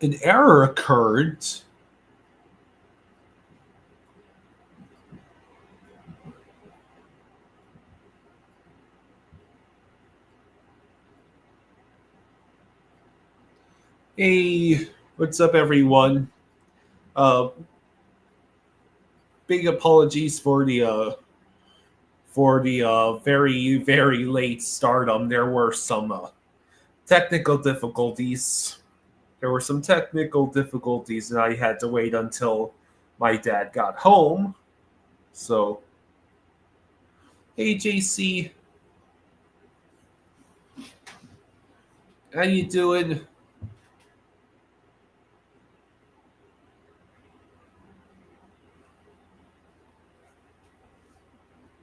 An error occurred. Hey, what's up, everyone? Uh, Big apologies for the very very late start. There were some technical difficulties. There were some technical difficulties, and I had to wait until my dad got home. So, hey, JC, how you doing?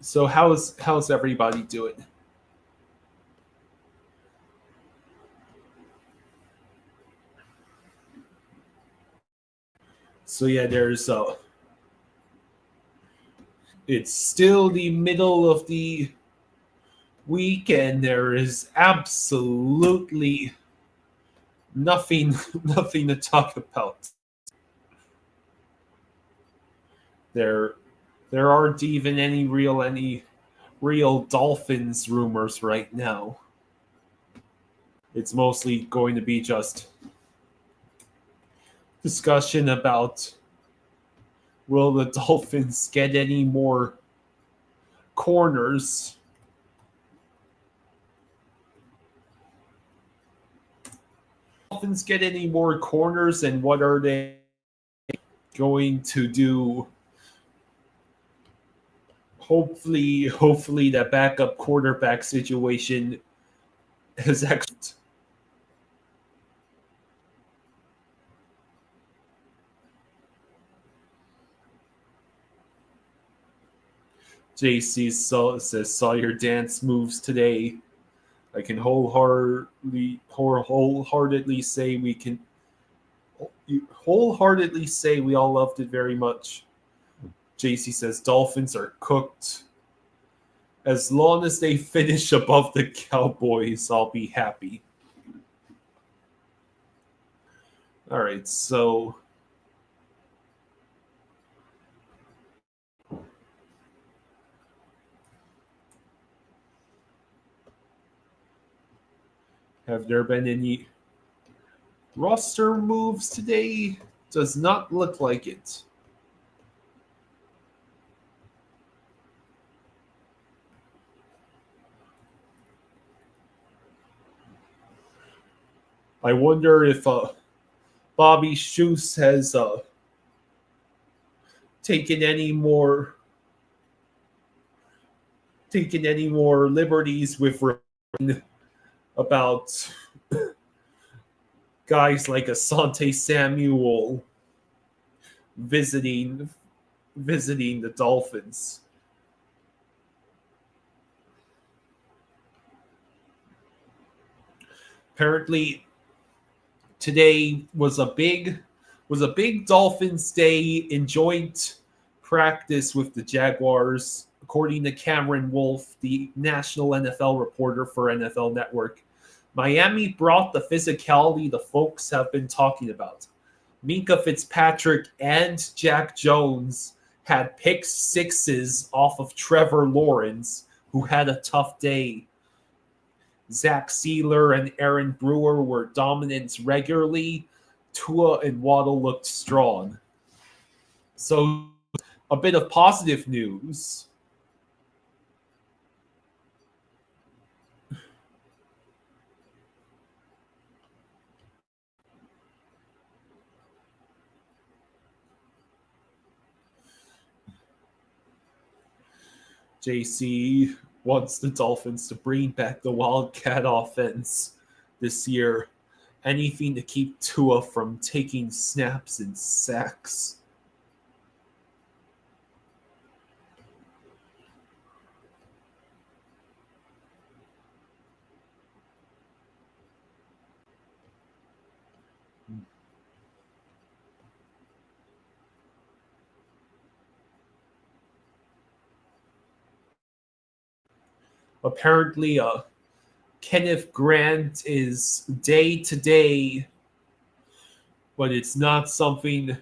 So, how's everybody doing? So yeah, there's it's still the middle of the week, and there is absolutely nothing nothing to talk about. There there aren't even any real Dolphins rumors right now. It's mostly going to be just discussion about will the Dolphins get any more corners? Dolphins get any more corners, and what are they going to do? Hopefully that backup quarterback situation is excellent. JC says saw your dance moves today. I can wholeheartedly say wholeheartedly say we all loved it very much. JC says Dolphins are cooked. As long as they finish above the Cowboys, I'll be happy. All right, so have there been any roster moves today? Does not look like it. I wonder if Bobby Shoes has taken any more liberties with about guys like Asante Samuel visiting the Dolphins. Apparently, today was a big Dolphins day in joint practice with the Jaguars, according to Cameron Wolf, the national NFL reporter for NFL Network. Miami brought the physicality the folks have been talking about. Minka Fitzpatrick and Jack Jones had pick sixes off of Trevor Lawrence, who had a tough day. Zach Sealer and Aaron Brewer were dominant regularly. Tua and Waddle looked strong. So, a bit of positive news. JC wants the Dolphins to bring back the Wildcat offense this year. Anything to keep Tua from taking snaps and sacks. Apparently, Kenneth Grant is day to day but it's not something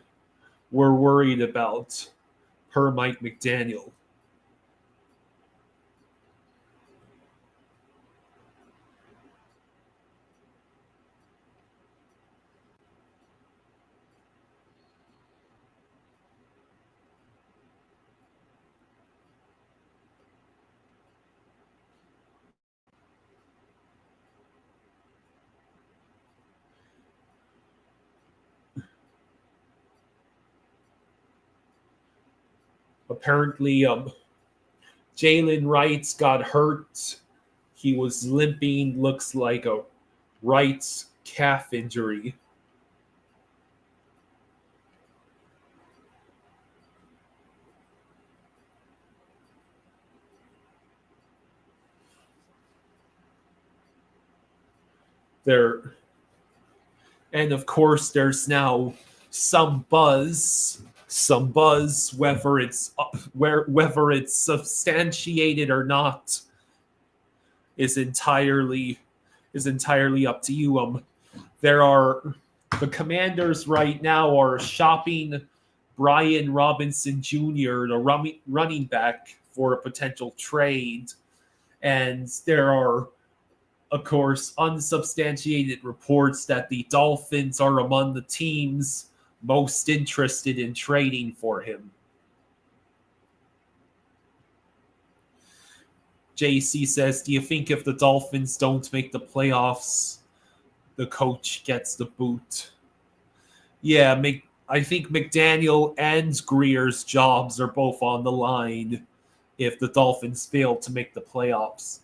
we're worried about, per Mike McDaniel. Apparently, Jalen Wright got hurt. He was limping, looks like a right calf injury. There, and of course, there's now some buzz, whether it's substantiated or not, is entirely up to you. There are the Commanders right now are shopping Brian Robinson Jr., the running back, for a potential trade, and there are, of course, unsubstantiated reports that the Dolphins are among the teams most interested in trading for him. JC says, do you think if the Dolphins don't make the playoffs, the coach gets the boot? Yeah, I think McDaniel and Greer's jobs are both on the line if the Dolphins fail to make the playoffs.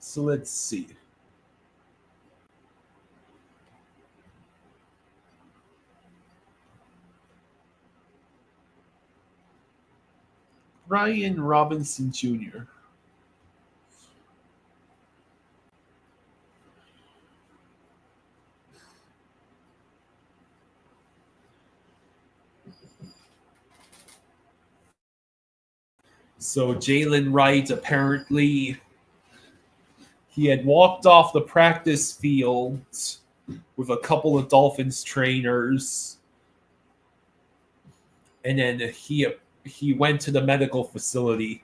So let's see. Brian Robinson Jr. So Jalen Wright, apparently he had walked off the practice field with a couple of Dolphins trainers, and then he went to the medical facility.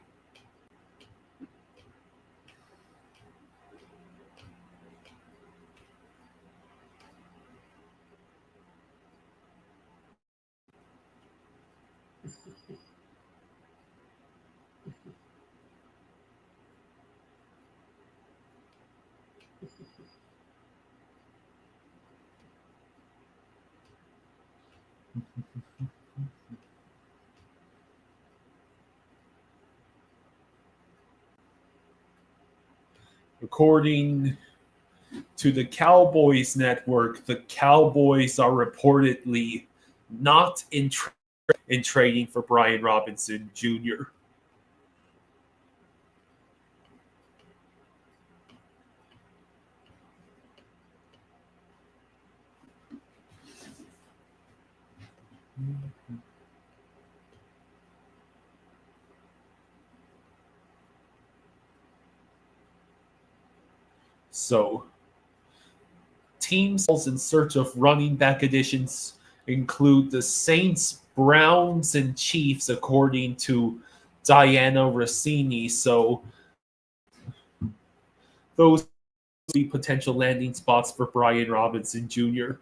According to the Cowboys network, the Cowboys are reportedly not in trading for Brian Robinson Jr. So, teams in search of running back additions include the Saints, Browns, and Chiefs, according to Diana Rossini. So, those would be potential landing spots for Brian Robinson Jr.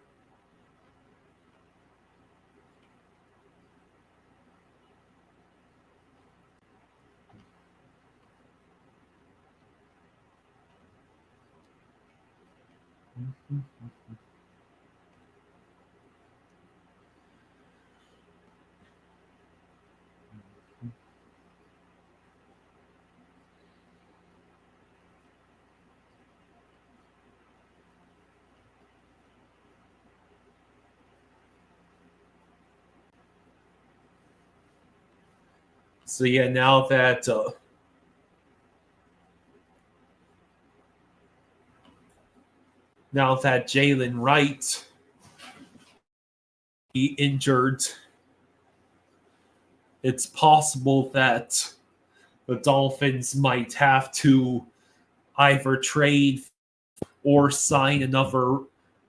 So yeah, now that Jalen Wright he injured, it's possible that the Dolphins might have to either trade or sign another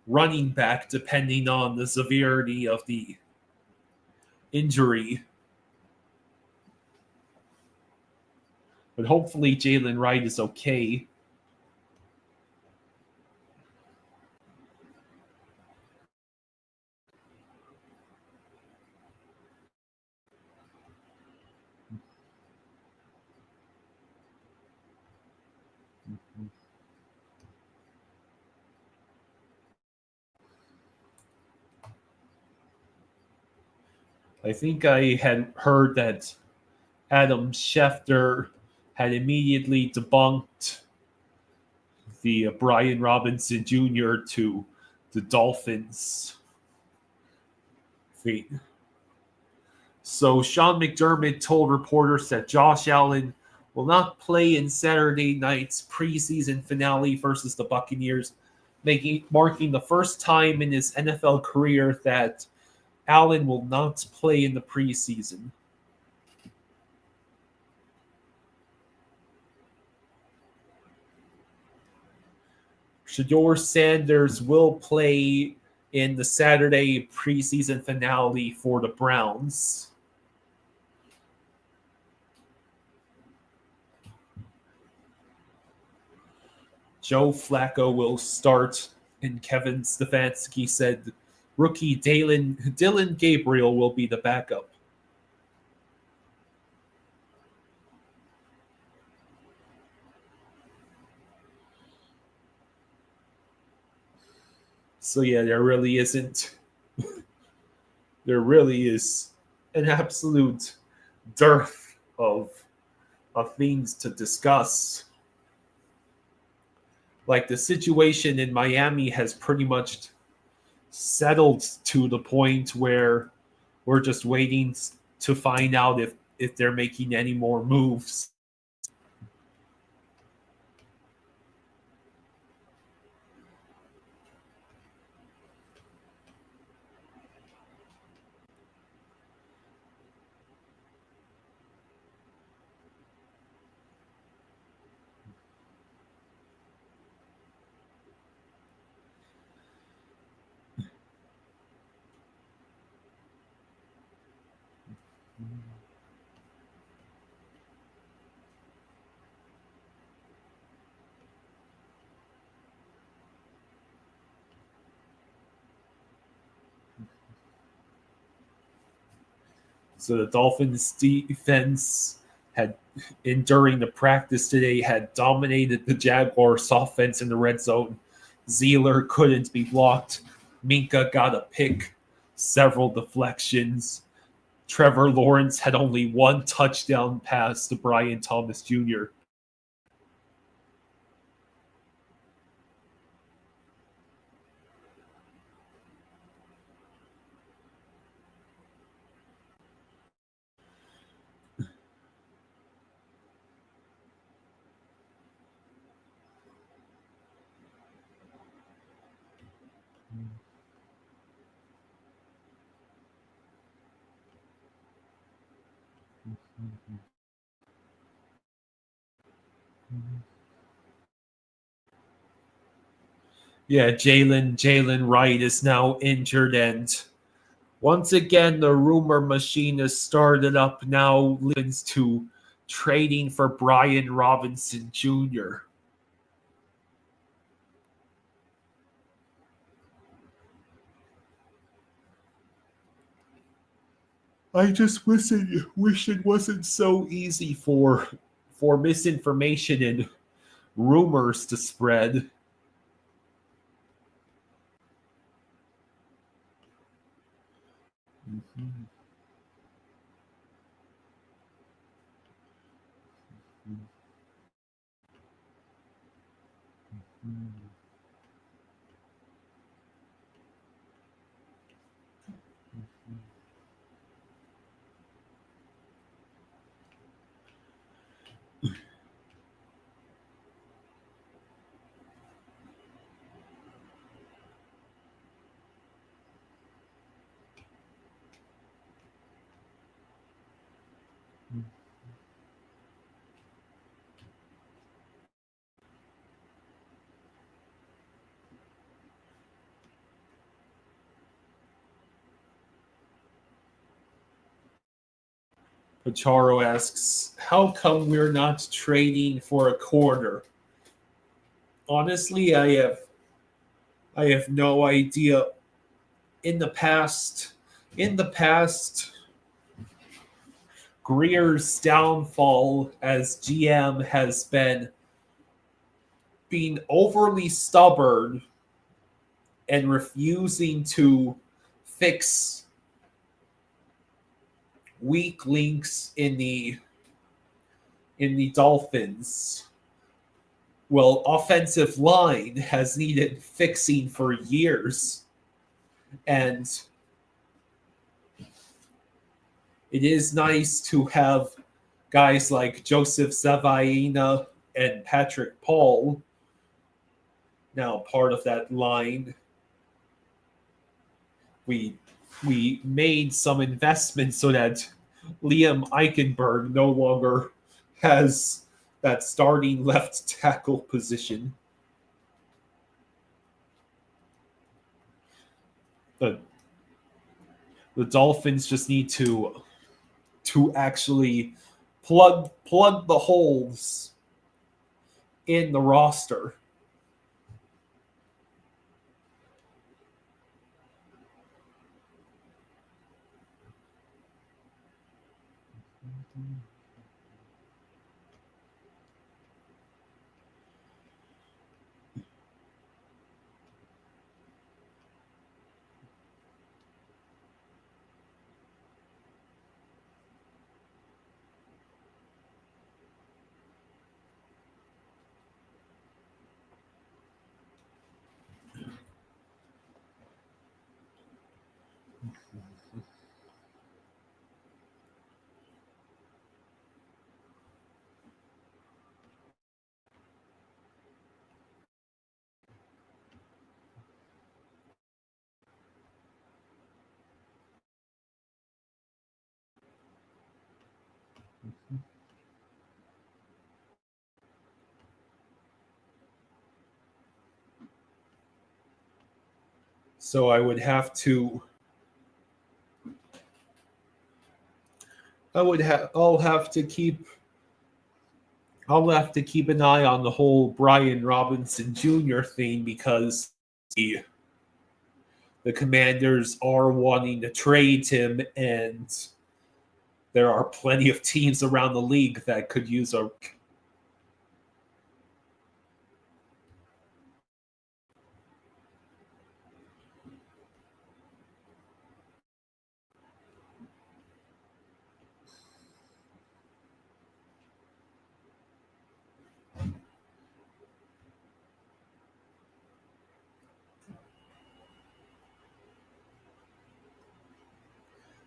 running back depending on the severity of the injury. But hopefully Jalen Wright is okay. I think I had heard that Adam Schefter had immediately debunked the Brian Robinson Jr. to the Dolphins fate. So Sean McDermott told reporters that Josh Allen will not play in Saturday night's preseason finale versus the Buccaneers, marking the first time in his NFL career that Allen will not play in the preseason. Shador Sanders will play in the Saturday preseason finale for the Browns. Joe Flacco will start, and Kevin Stefanski said rookie Dylan Gabriel will be the backup. So yeah, there really is an absolute dearth of things to discuss. Like the situation in Miami has pretty much settled to the point where we're just waiting to find out if they're making any more moves. So the Dolphins defense had during the practice today had dominated the Jaguars offense in the red zone. Zeeler couldn't be blocked. Minka got a pick, several deflections. Trevor Lawrence had only one touchdown pass to Brian Thomas Jr. Yeah, Jalen Wright is now injured, and once again the rumor machine has started up. Now leads to trading for Brian Robinson Jr. I just wish it wasn't so easy for misinformation and rumors to spread. Mhm. Pacharo asks, "How come we're not trading for a corner?" Honestly, I have no idea. In the past, in the past, Greer's downfall as GM has been being overly stubborn and refusing to fix weak links in the Dolphins. Well, offensive line has needed fixing for years, and it is nice to have guys like Joseph Savaina and Patrick Paul now part of that line. We we made some investments so that Liam Eichenberg no longer has that starting left tackle position. The the Dolphins just need to actually plug the holes in the roster. So I'll have to keep an eye on the whole Brian Robinson Jr. thing because the Commanders are wanting to trade him, and there are plenty of teams around the league that could use a.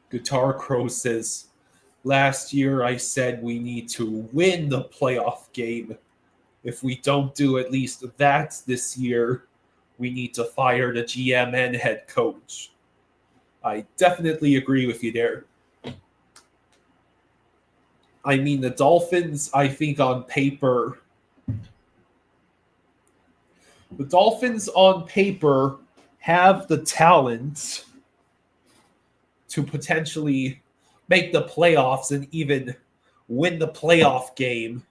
Guitar Crow says, "Last year I said we need to win the playoff game. If we don't do at least that this year, we need to fire the GM and head coach." I definitely agree with you there. I mean, the Dolphins, I think the Dolphins on paper have the talent to potentially make the playoffs and even win the playoff game.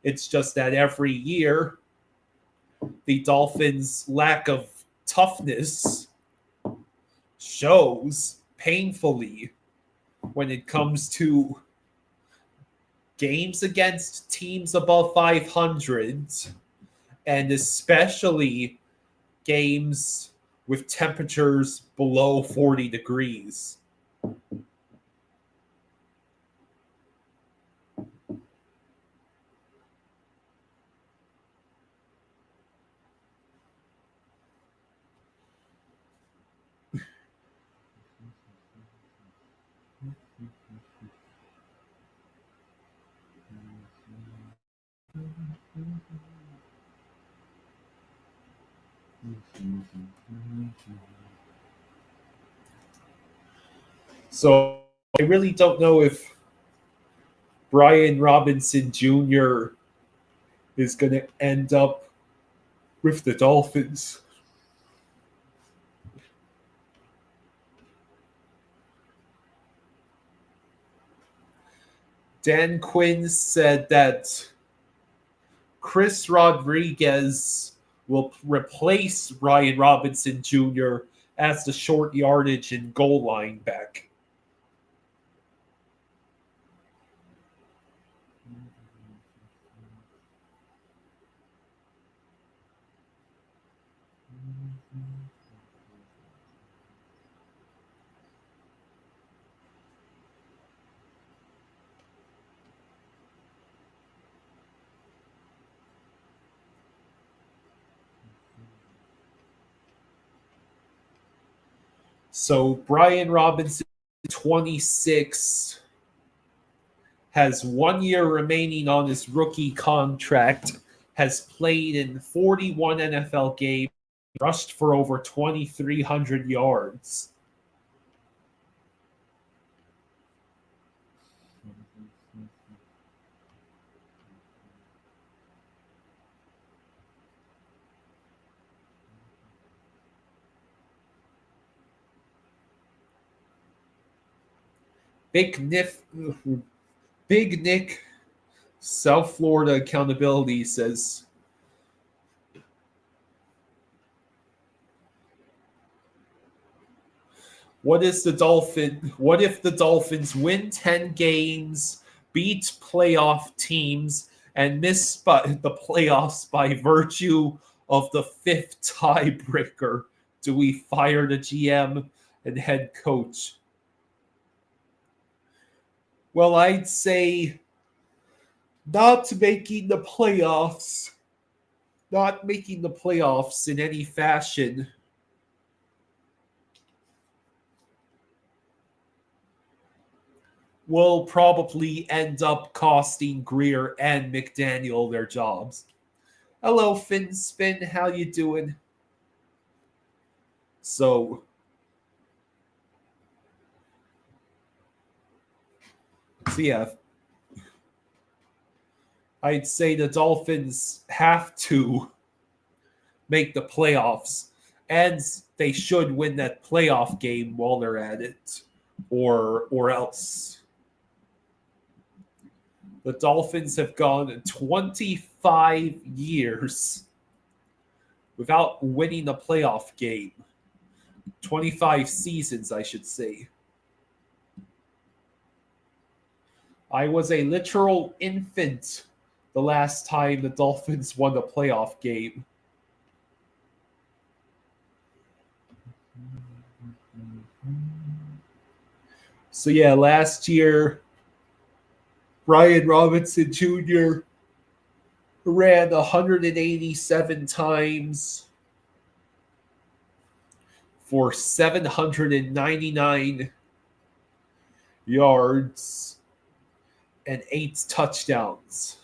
It's just that every year, the Dolphins' lack of toughness shows painfully when it comes to games against teams above 500 and especially games with temperatures below 40 degrees. So I really don't know Brian Robinson Jr. is going to end up with the Dolphins. Dan Quinn said that Chris Rodriguez will replace Ryan Robinson Jr. as the short yardage and goal line back. So Brian Robinson, 26, has 1 year remaining on his rookie contract, has played in 41 NFL games, rushed for over 2,300 yards. Big Nick, South Florida Accountability says, What if the Dolphins win 10 games, beat playoff teams, and miss the playoffs by virtue of the fifth tiebreaker? Do we fire the GM and head coach? Well, I'd say not making the playoffs, not making the playoffs in any fashion will probably end up costing Greer and McDaniel their jobs. Hello, Spin. How you doing? So yeah, I'd say the Dolphins have to make the playoffs, and they should win that playoff game while they're at it, or else. The Dolphins have gone 25 years without winning a playoff game. 25 seasons, I should say. I was a literal infant the last time the Dolphins won a playoff game. So yeah, last year, Brian Robinson Jr. ran 187 times for 799 yards and 8 touchdowns.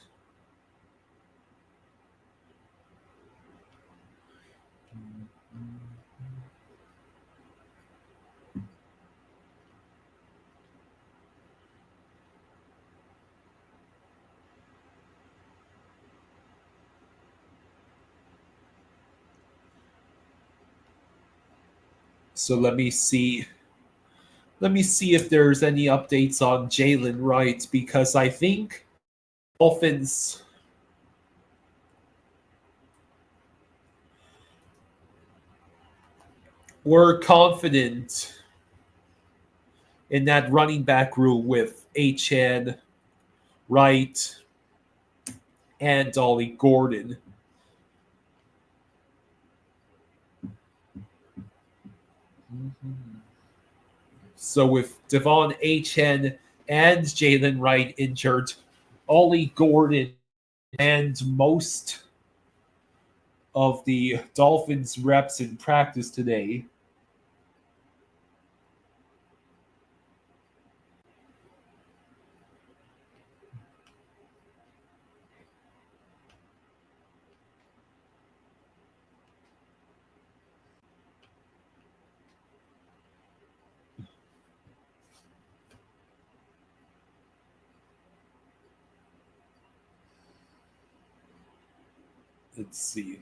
So let me see. Let me see if there's any updates on Jalen Wright, because I think Dolphins were confident in that running back room with Achane, Wright, and Dolly Gordon. So with Devon Achane and Jalen Wright injured, Ollie Gordon and most of the Dolphins reps in practice today. Let's see.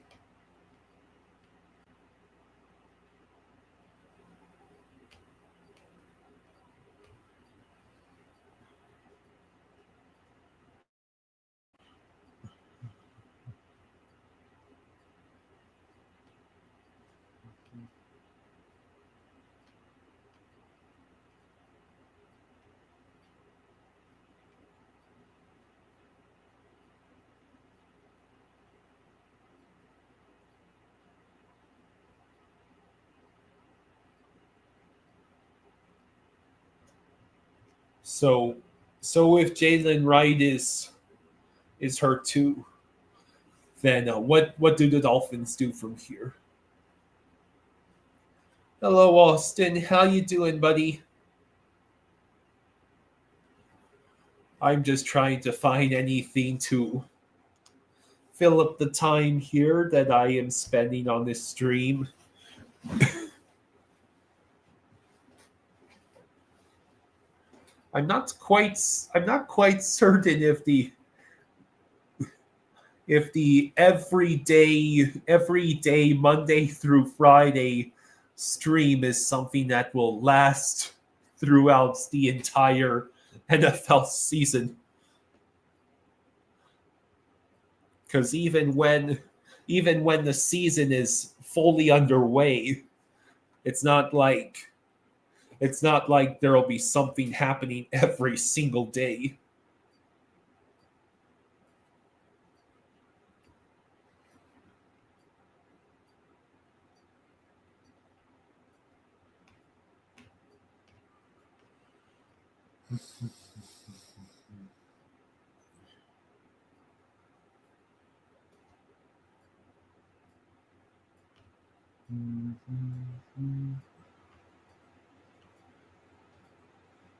So, so if Jalen Wright is hurt too, then what do the Dolphins do from here? Hello, Austin. How you doing, buddy? I'm just trying to find anything to fill up the time here that I am spending on this stream. I'm not quite certain if the everyday Monday through Friday stream is something that will last throughout the entire NFL season. Because even when the season is fully underway, it's not like there will be something happening every single day.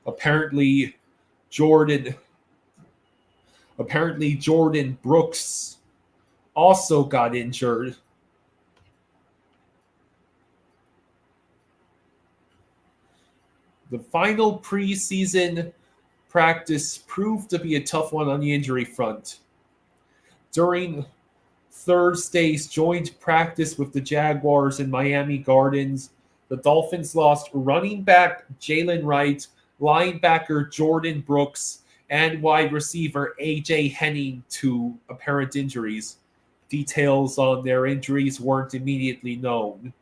Apparently, Jordan Jordan Brooks also got injured. The final preseason practice proved to be a tough one on the injury front. During Thursday's joint practice with the Jaguars in Miami Gardens, the Dolphins lost running back Jalen Wright, linebacker Jordan Brooks, and wide receiver AJ Henning to apparent injuries. Details on their injuries weren't immediately known.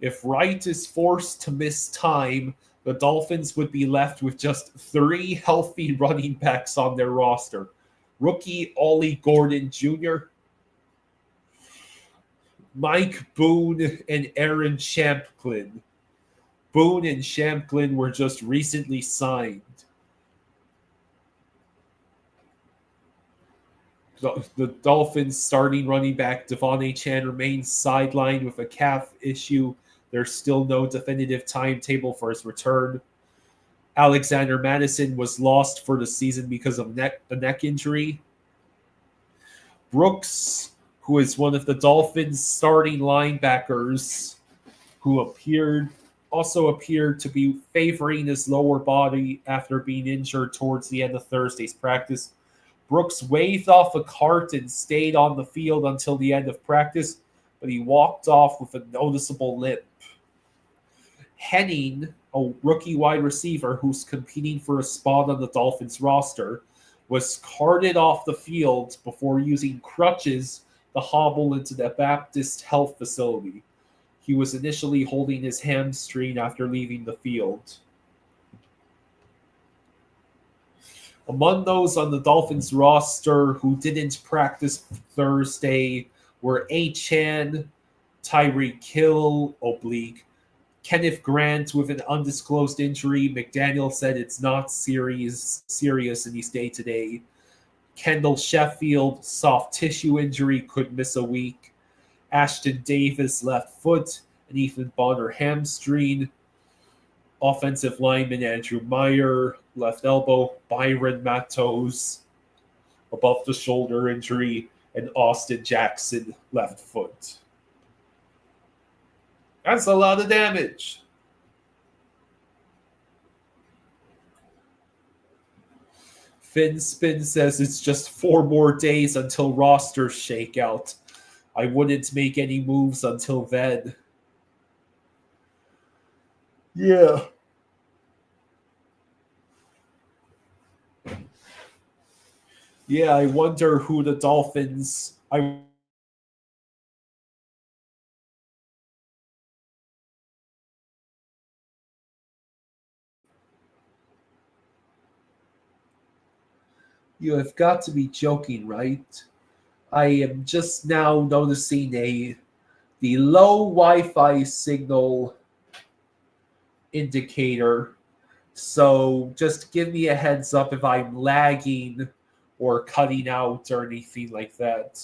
If Wright is forced to miss time, the Dolphins would be left with just three healthy running backs on their roster: rookie Ollie Gordon Jr., Mike Boone, and Aaron Champlin. Boone and Champlin were just recently signed. The Dolphins starting running back Devon A. Chan remains sidelined with a calf issue. There's still no definitive timetable for his return. Alexander Madison was lost for the season because of a neck injury. Brooks, who is one of the Dolphins' starting linebackers, who also appeared to be favoring his lower body after being injured towards the end of Thursday's practice. Brooks waved off a cart and stayed on the field until the end of practice, but he walked off with a noticeable limp. Henning, a rookie wide receiver who's competing for a spot on the Dolphins roster, was carted off the field before using crutches to hobble into the Baptist Health Facility. He was initially holding his hamstring after leaving the field. Among those on the Dolphins roster who didn't practice Thursday were A-Chan, Tyreek Hill, oblique, Kenneth Grant with an undisclosed injury. McDaniel said it's not serious and he's day-to-day. Kendall Sheffield, soft tissue injury, could miss a week. Ashton Davis, left foot, and Ethan Bonner, hamstring. Offensive lineman Andrew Meyer, left elbow. Byron Matos, above the shoulder injury. And Austin Jackson, left foot. That's a lot of damage. Finspin says it's just 4 more days until rosters shake out. I wouldn't make any moves until then. Yeah. Yeah, I wonder who the Dolphins. I You have got to be joking, right? I am just now noticing the low Wi-Fi signal indicator. So just give me a heads up if I'm lagging or cutting out or anything like that.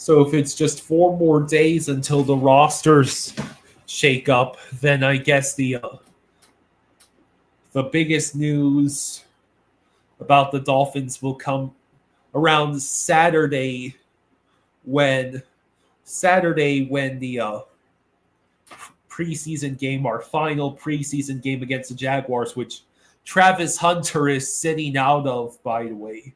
So if it's just 4 more days until the rosters shake up, then I guess the biggest news about the Dolphins will come around when Saturday when the preseason game, our final preseason game against the Jaguars, which Travis Hunter is sitting out of, by the way.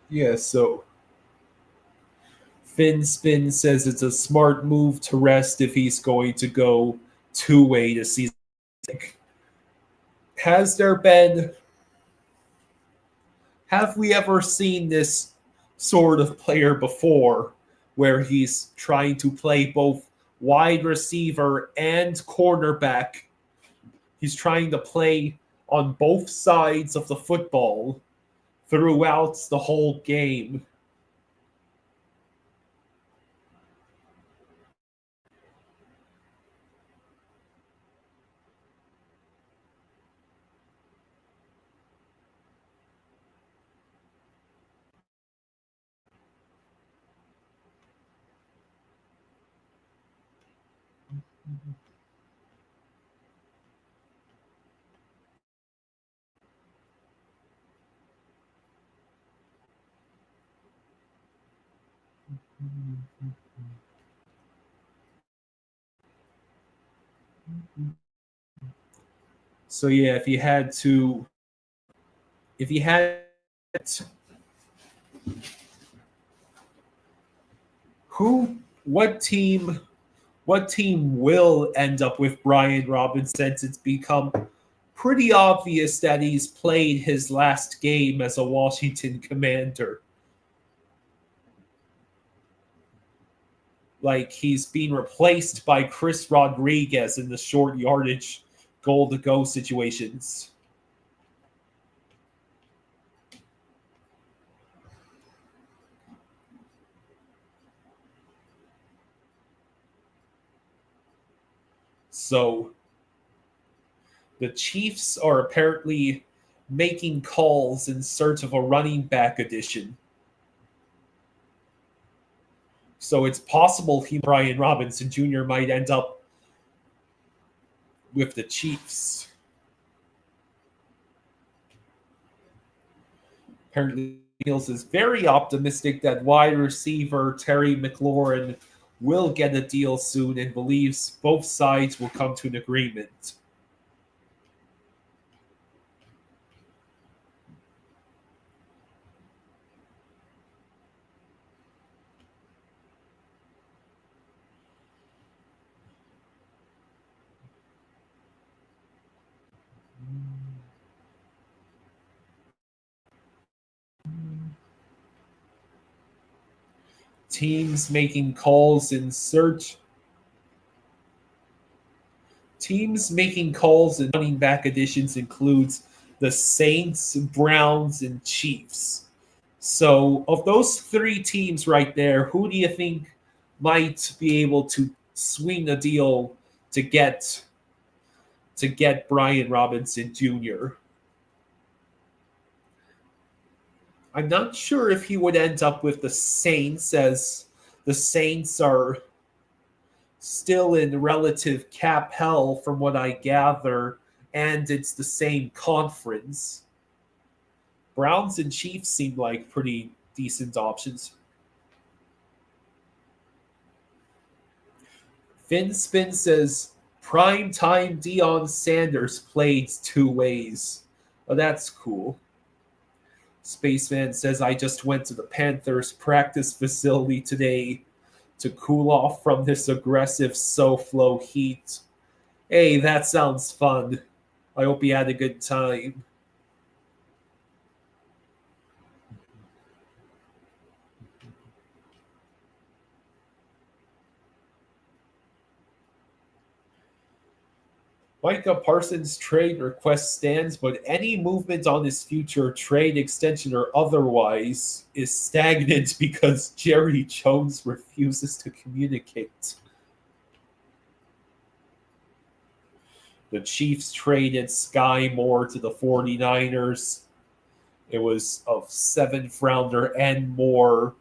Yeah, so Finspin says it's a smart move to rest if he's going to go two-way this season. Has there been have we ever seen this sort of player before where he's trying to play both wide receiver and cornerback? He's trying to play on both sides of the football throughout the whole game. So yeah, if you had who, what team will end up with Brian Robinson since it's become pretty obvious that he's played his last game as a Washington Commander. Like he's being replaced by Chris Rodriguez in the short yardage goal to go situations. So the Chiefs are apparently making calls in search of a running back addition. So it's possible Brian Robinson Jr. might end up with the Chiefs. Apparently, Niels is very optimistic that wide receiver Terry McLaurin will get a deal soon and believes both sides will come to an agreement. Teams making calls in search. Teams making calls and running back additions includes the Saints, Browns, and Chiefs. So, of those three teams right there, who do you think might be able to swing a deal to get Brian Robinson Jr.? I'm not sure if he would end up with the Saints, as the Saints are still in relative cap hell from what I gather, and it's the same conference. Browns and Chiefs seem like pretty decent options. Finspin says prime time Deion Sanders played two ways. Oh, that's cool. Spaceman says I just went to the Panthers practice facility today to cool off from this aggressive SoFlo heat. Hey, that sounds fun. I hope you had a good time. Micah Parsons' trade request stands, but any movement on his future trade extension or otherwise is stagnant because Jerry Jones refuses to communicate. The Chiefs traded Sky Moore to the 49ers. It was a seventh rounder and more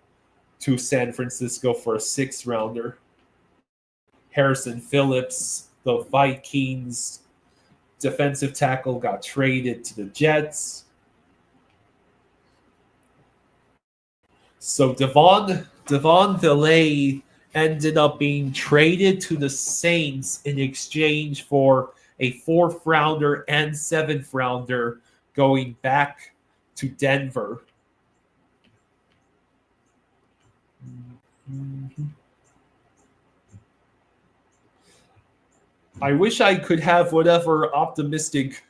to San Francisco for a sixth rounder. Harrison Phillips, the Vikings defensive tackle, got traded to the Jets. So Devon Villay ended up being traded to the Saints in exchange for a fourth rounder and seventh rounder going back to Denver. I wish I could have whatever optimistic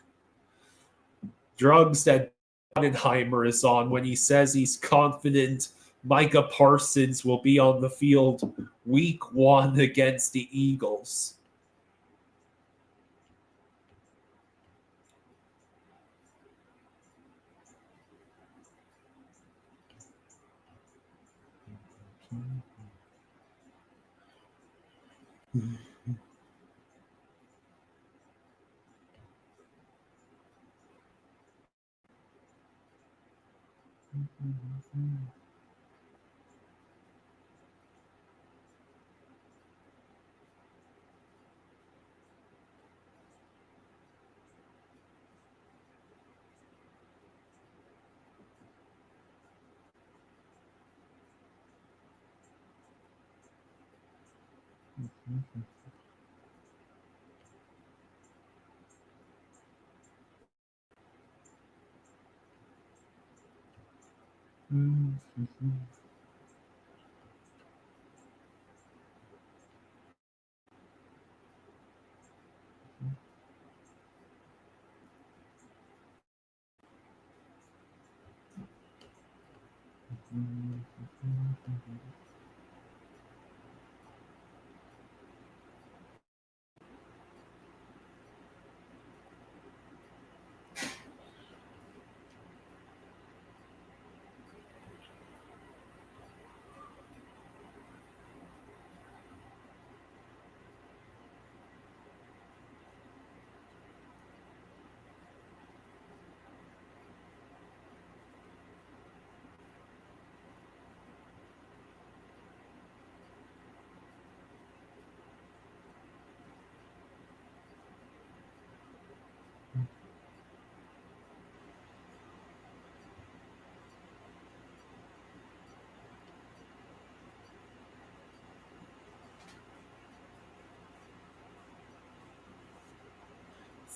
drugs that Oppenheimer is on when he says he's confident Micah Parsons will be on the field week one against the Eagles.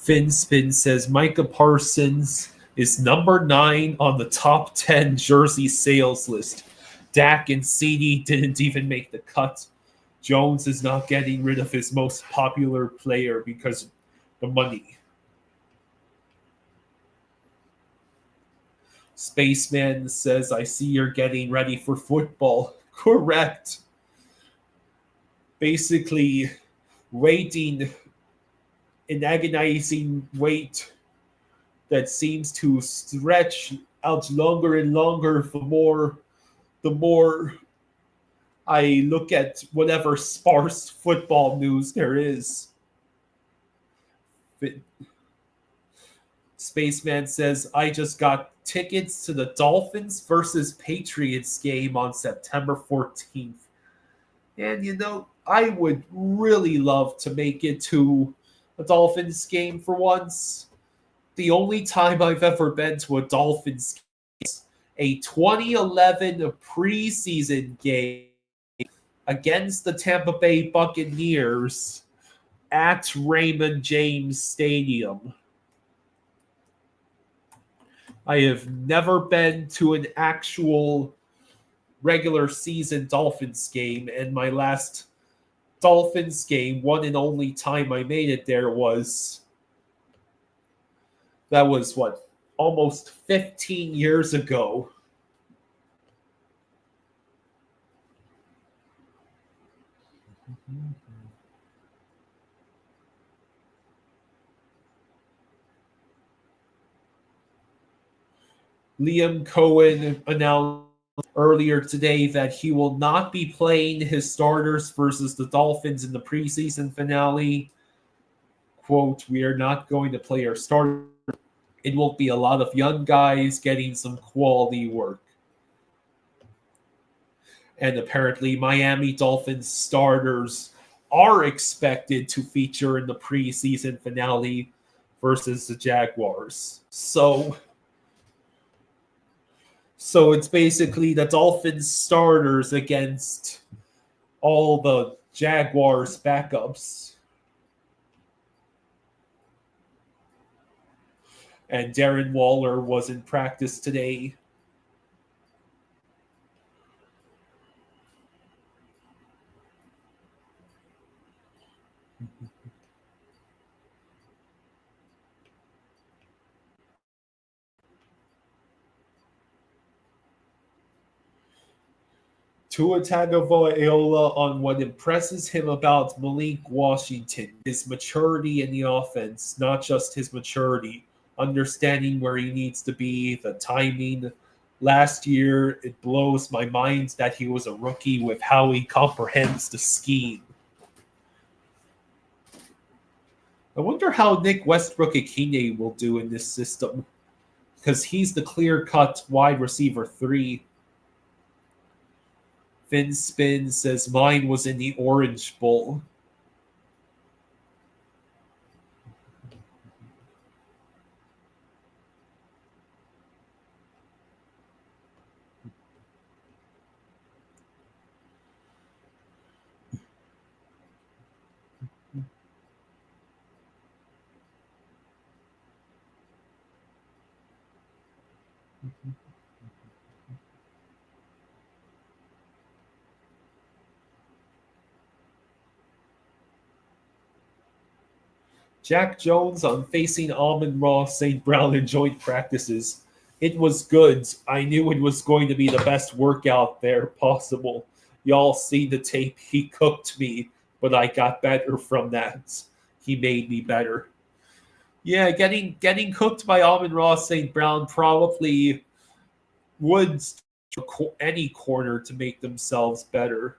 Finspin says Micah Parsons is number 9 on the top 10 jersey sales list. Dak and CD didn't even make the cut. Jones is not getting rid of his most popular player because of the money. Spaceman says, I see you're getting ready for football. Correct. Basically, waiting an agonizing wait that seems to stretch out longer and longer the more I look at whatever sparse football news there is. Spaceman says, I just got tickets to the Dolphins versus Patriots game on September 14th. And I would really love to make it to a Dolphins game for once. The only time I've ever been to a Dolphins game is a 2011 preseason game against the Tampa Bay Buccaneers at Raymond James Stadium. I have never been to an actual regular season Dolphins game, and my last Dolphins game, one and only time I made it there was what, almost 15 years ago. Liam Cohen announced earlier today that he will not be playing his starters versus the Dolphins in the preseason finale. Quote, we are not going to play our starters. It will be a lot of young guys getting some quality work. And apparently Miami Dolphins starters are expected to feature in the preseason finale versus the Jaguars. So it's basically the Dolphins starters against all the Jaguars backups. And Darren Waller was in practice today. Tua Tagovailoa on what impresses him about Malik Washington, his maturity in the offense, not just his maturity, understanding where he needs to be, the timing. Last year, it blows my mind that he was a rookie with how he comprehends the scheme. I wonder how Nick Westbrook-Ikine will do in this system, because he's the clear-cut wide receiver 3. Finn Spin says mine was in the Orange Bowl. Jack Jones on facing Amon-Ra St. Brown in joint practices. It was good. I knew it was going to be the best workout there possible. Y'all see the tape. He cooked me, but I got better from that. He made me better. Yeah, getting cooked by Amon-Ra St. Brown probably would any corner to make themselves better.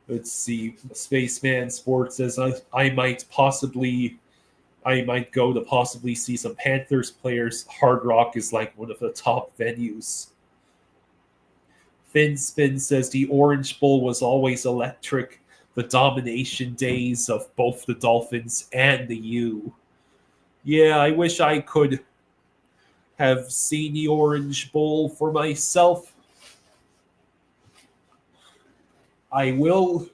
Let's see. Spaceman Sports says I might go to possibly see some Panthers players. Hard Rock is like one of the top venues. Finn Spin says the Orange Bowl was always electric. The domination days of both the Dolphins and the U. Yeah, I wish I could have seen the Orange Bowl for myself. I will.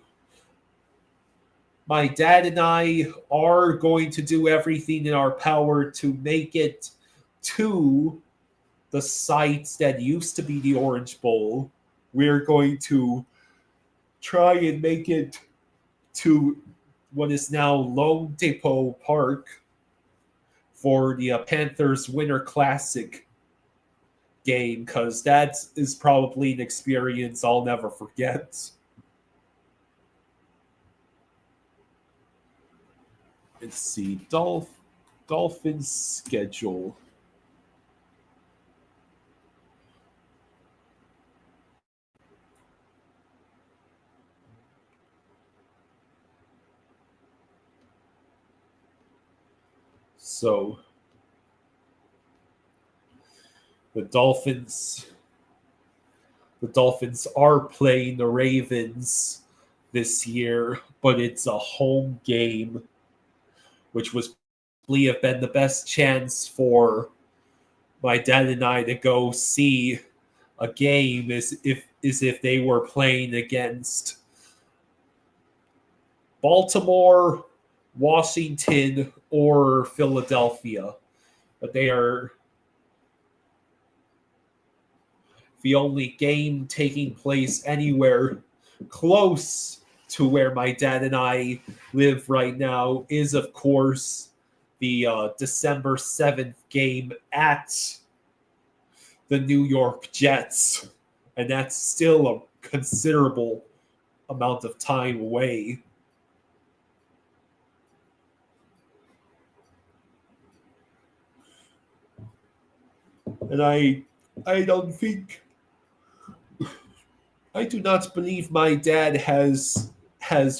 My dad and I are going to do everything in our power to make it to the sites that used to be the Orange Bowl. We're going to try and make it to what is now Lone Depot Park for the Panthers Winter Classic game, because that is probably an experience I'll never forget. Let's see, Dolphins schedule. So the Dolphins are playing the Ravens this year, but it's a home game, which was probably have been the best chance for my dad and I to go see a game if they were playing against Baltimore, Washington, or Philadelphia. But they are the only game taking place anywhere close to where my dad and I live right now is, of course, the December 7th game at the New York Jets. And that's still a considerable amount of time away. And I don't think I do not believe my dad has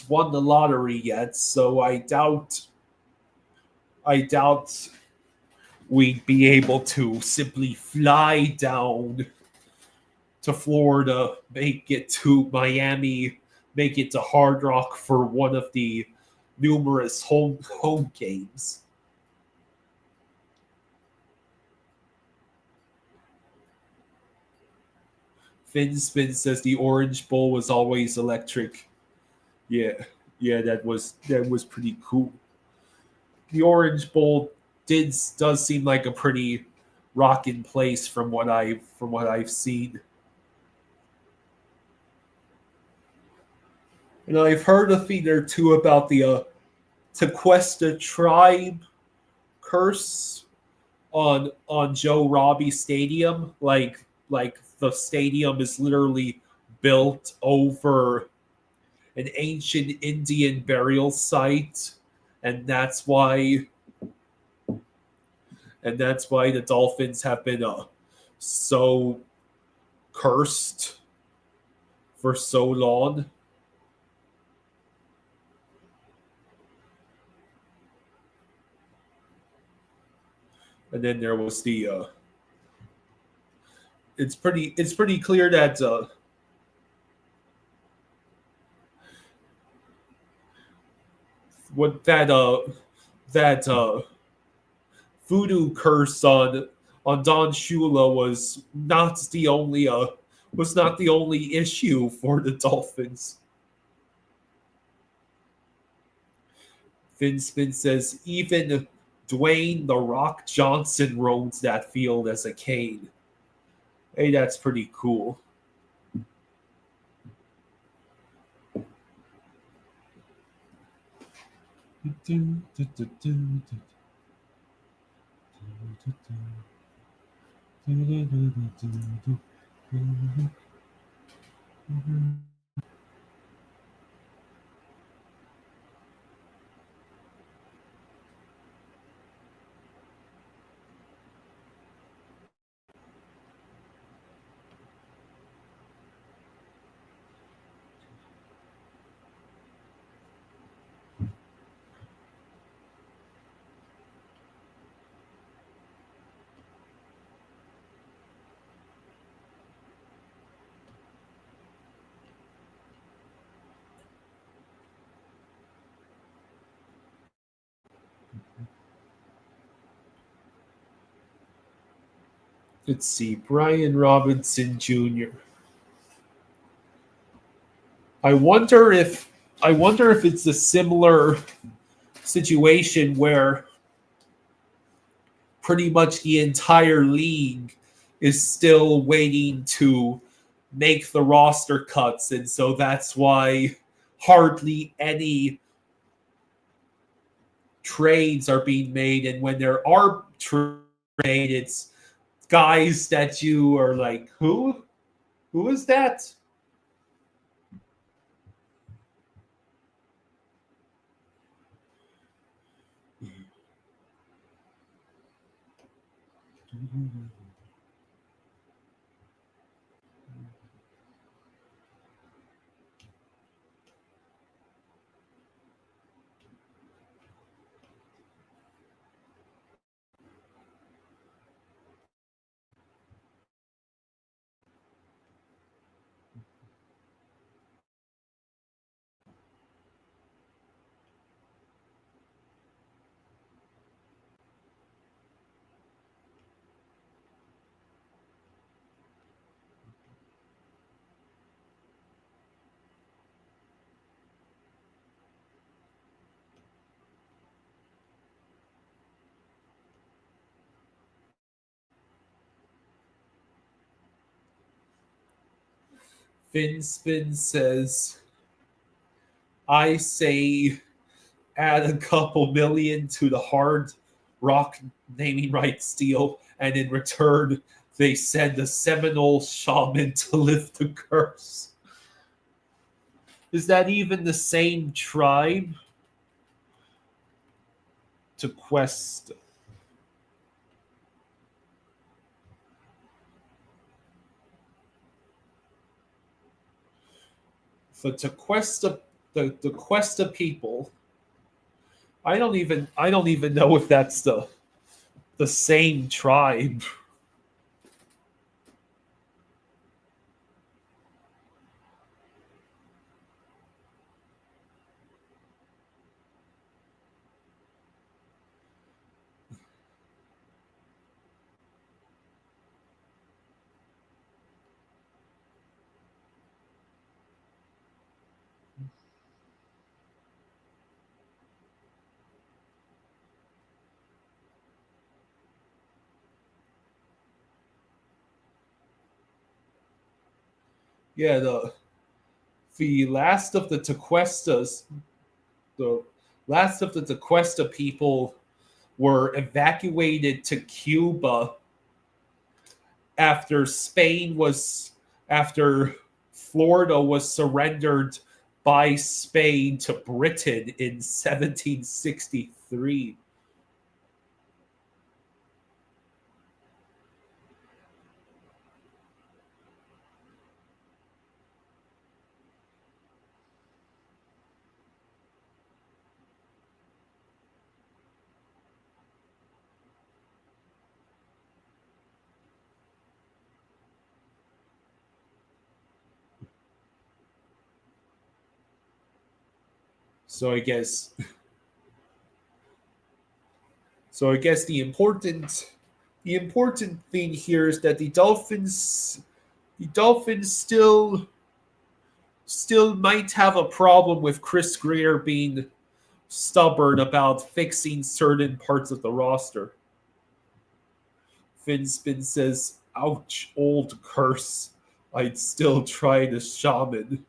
won the lottery yet, so I doubt we'd be able to simply fly down to Florida, make it to Miami, make it to Hard Rock for one of the numerous home games. Finspin says the Orange Bowl was always electric. Yeah, yeah, that was pretty cool. The Orange Bowl does seem like a pretty rockin' place from what I've seen. And I've heard a thing or two about the Tequesta tribe curse on Joe Robbie Stadium. Like the stadium is literally built over an ancient Indian burial site, and that's why the Dolphins have been so cursed for so long. And then there was the it's pretty clear that what that that voodoo curse on Don Shula was not the only issue for the Dolphins. Finspin says even Dwayne the Rock Johnson roams that field as a cane. Hey, that's pretty cool. Let's see, Brian Robinson Jr. I wonder if I wonder if it's a similar situation where pretty much the entire league is still waiting to make the roster cuts, and so that's why hardly any trades are being made. And when there are trades made, it's guys that you are like, who? Who is that? Finspin says, I say add a couple million to the hard rock naming rights deal, and in return, they send a Seminole shaman to lift the curse. Is that even the same tribe? To Quest. The Tequesta, the Questa people. I don't even know if that's the same tribe. Yeah, the last of the Tequestas, the last of the Tequesta people were evacuated to Cuba after Spain was after Florida was surrendered by Spain to Britain in 1763. So I guess So I guess the important thing here is that the Dolphins still might have a problem with Chris Greer being stubborn about fixing certain parts of the roster. Finspin says, "Ouch, old curse. I'd still try the shaman."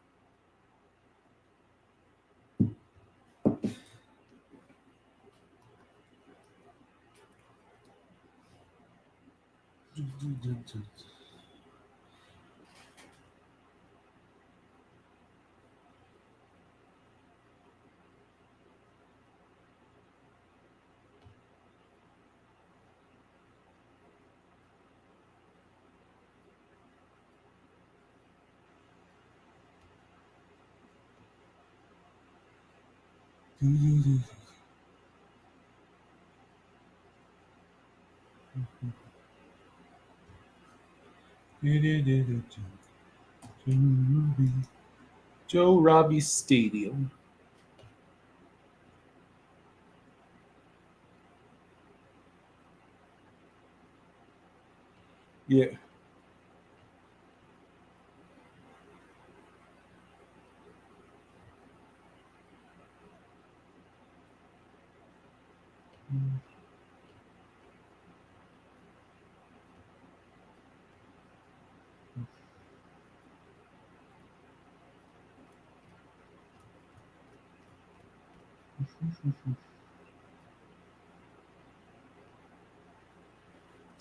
Joe Robbie Stadium. Yeah.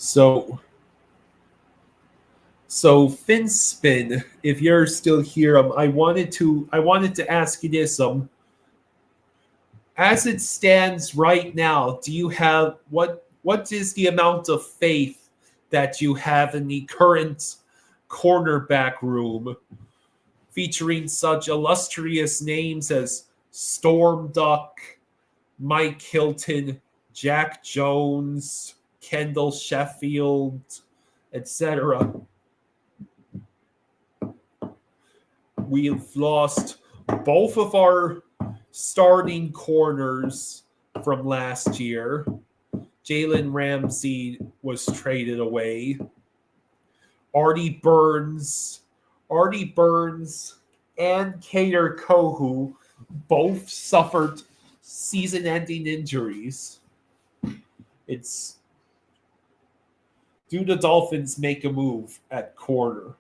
So Finspin, if you're still here, I wanted to ask you this. As it stands right now, do you have what is the amount of faith that you have in the current cornerback room, featuring such illustrious names as Storm Duck, Mike Hilton, Jack Jones, Kendall Sheffield, etc.? We've lost both of our starting corners from last year. Jalen Ramsey was traded away. Artie Burns, Artie Burns, and Kader Kohu both suffered season-ending injuries. It's do the Dolphins make a move at corner?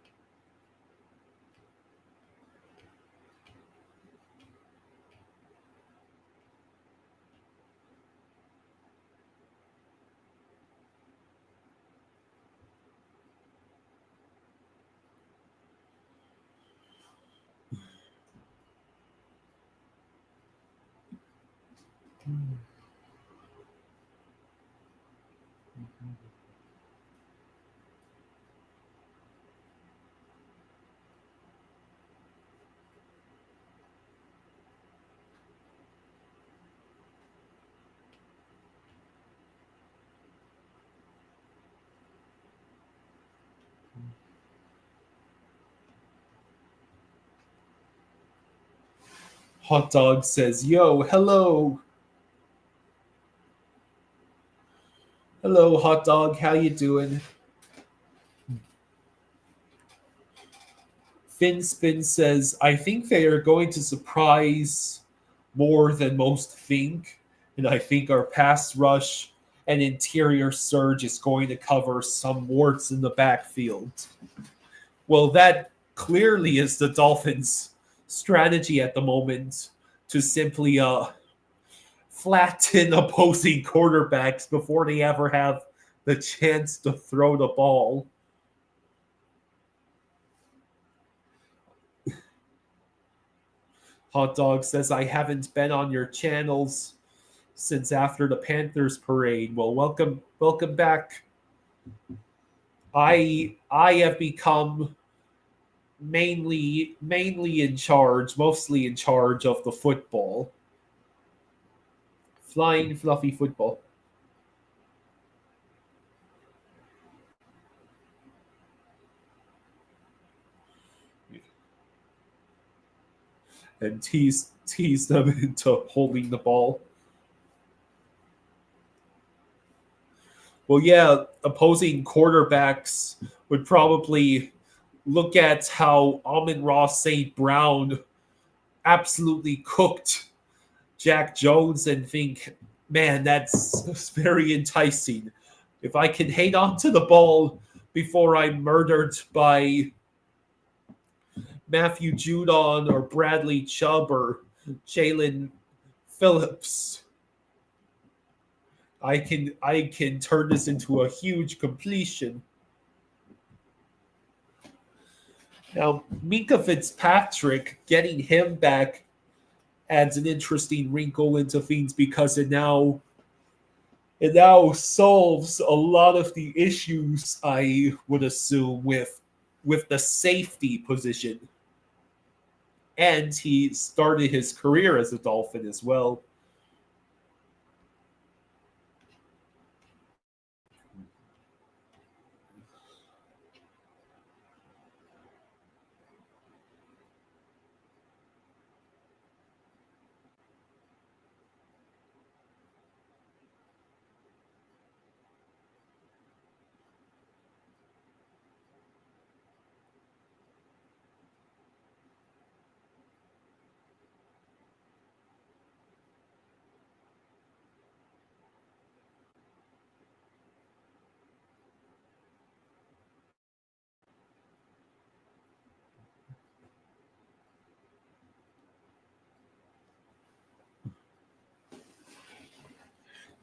Hot Dog says, "Yo, hello, hello, Hot Dog. How you doing?" Finspin says, "I think they are going to surprise more than most think, and I think our pass rush and interior surge is going to cover some warts in the backfield." Well, that clearly is the Dolphins' strategy at the moment, to simply flatten opposing quarterbacks before they ever have the chance to throw the ball. Hot Dog says, "I haven't been on your channels since after the Panthers parade." Well, welcome back. I have become mainly in charge, mostly in charge of the football. Flying fluffy football. And tease them into holding the ball. Well, yeah, opposing quarterbacks would probably look at how Amon-Ra St. Brown absolutely cooked Jack Jones and think, man, that's very enticing. If I can hang on to the ball before I'm murdered by Matthew Judon or Bradley Chubb or Jalen Phillips, I can turn this into a huge completion. Now, Minka Fitzpatrick, getting him back adds an interesting wrinkle into things because it now solves a lot of the issues I would assume with the safety position. And he started his career as a Dolphin as well.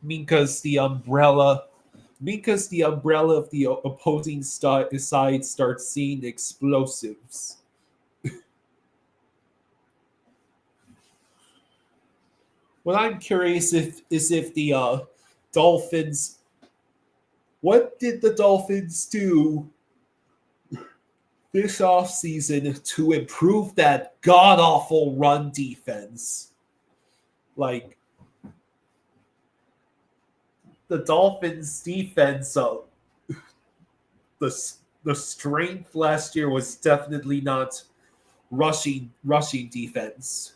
Minka's the umbrella. Minka's the umbrella of the opposing side starts seeing explosives. What I'm curious if the Dolphins. What did the Dolphins do this offseason to improve that god awful run defense? Like the Dolphins defense, the the strength last year was definitely not rushing defense.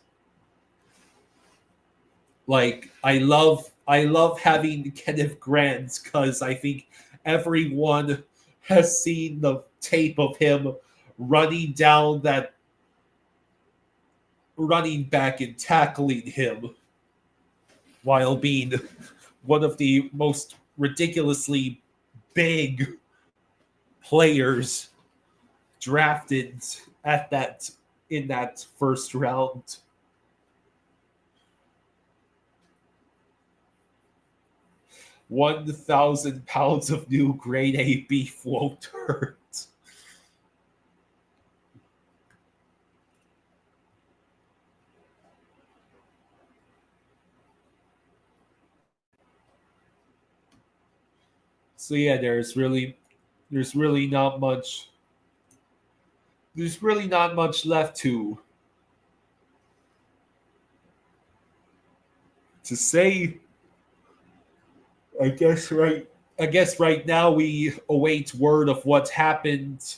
Like I love having Kenneth Grant because I think everyone has seen the tape of him running down that running back and tackling him while being one of the most ridiculously big players drafted at that in that first round. 1,000 pounds of new grade A beef won't hurt. So yeah, there's really not much there's really not much left to say. I guess right now we await word of what happened to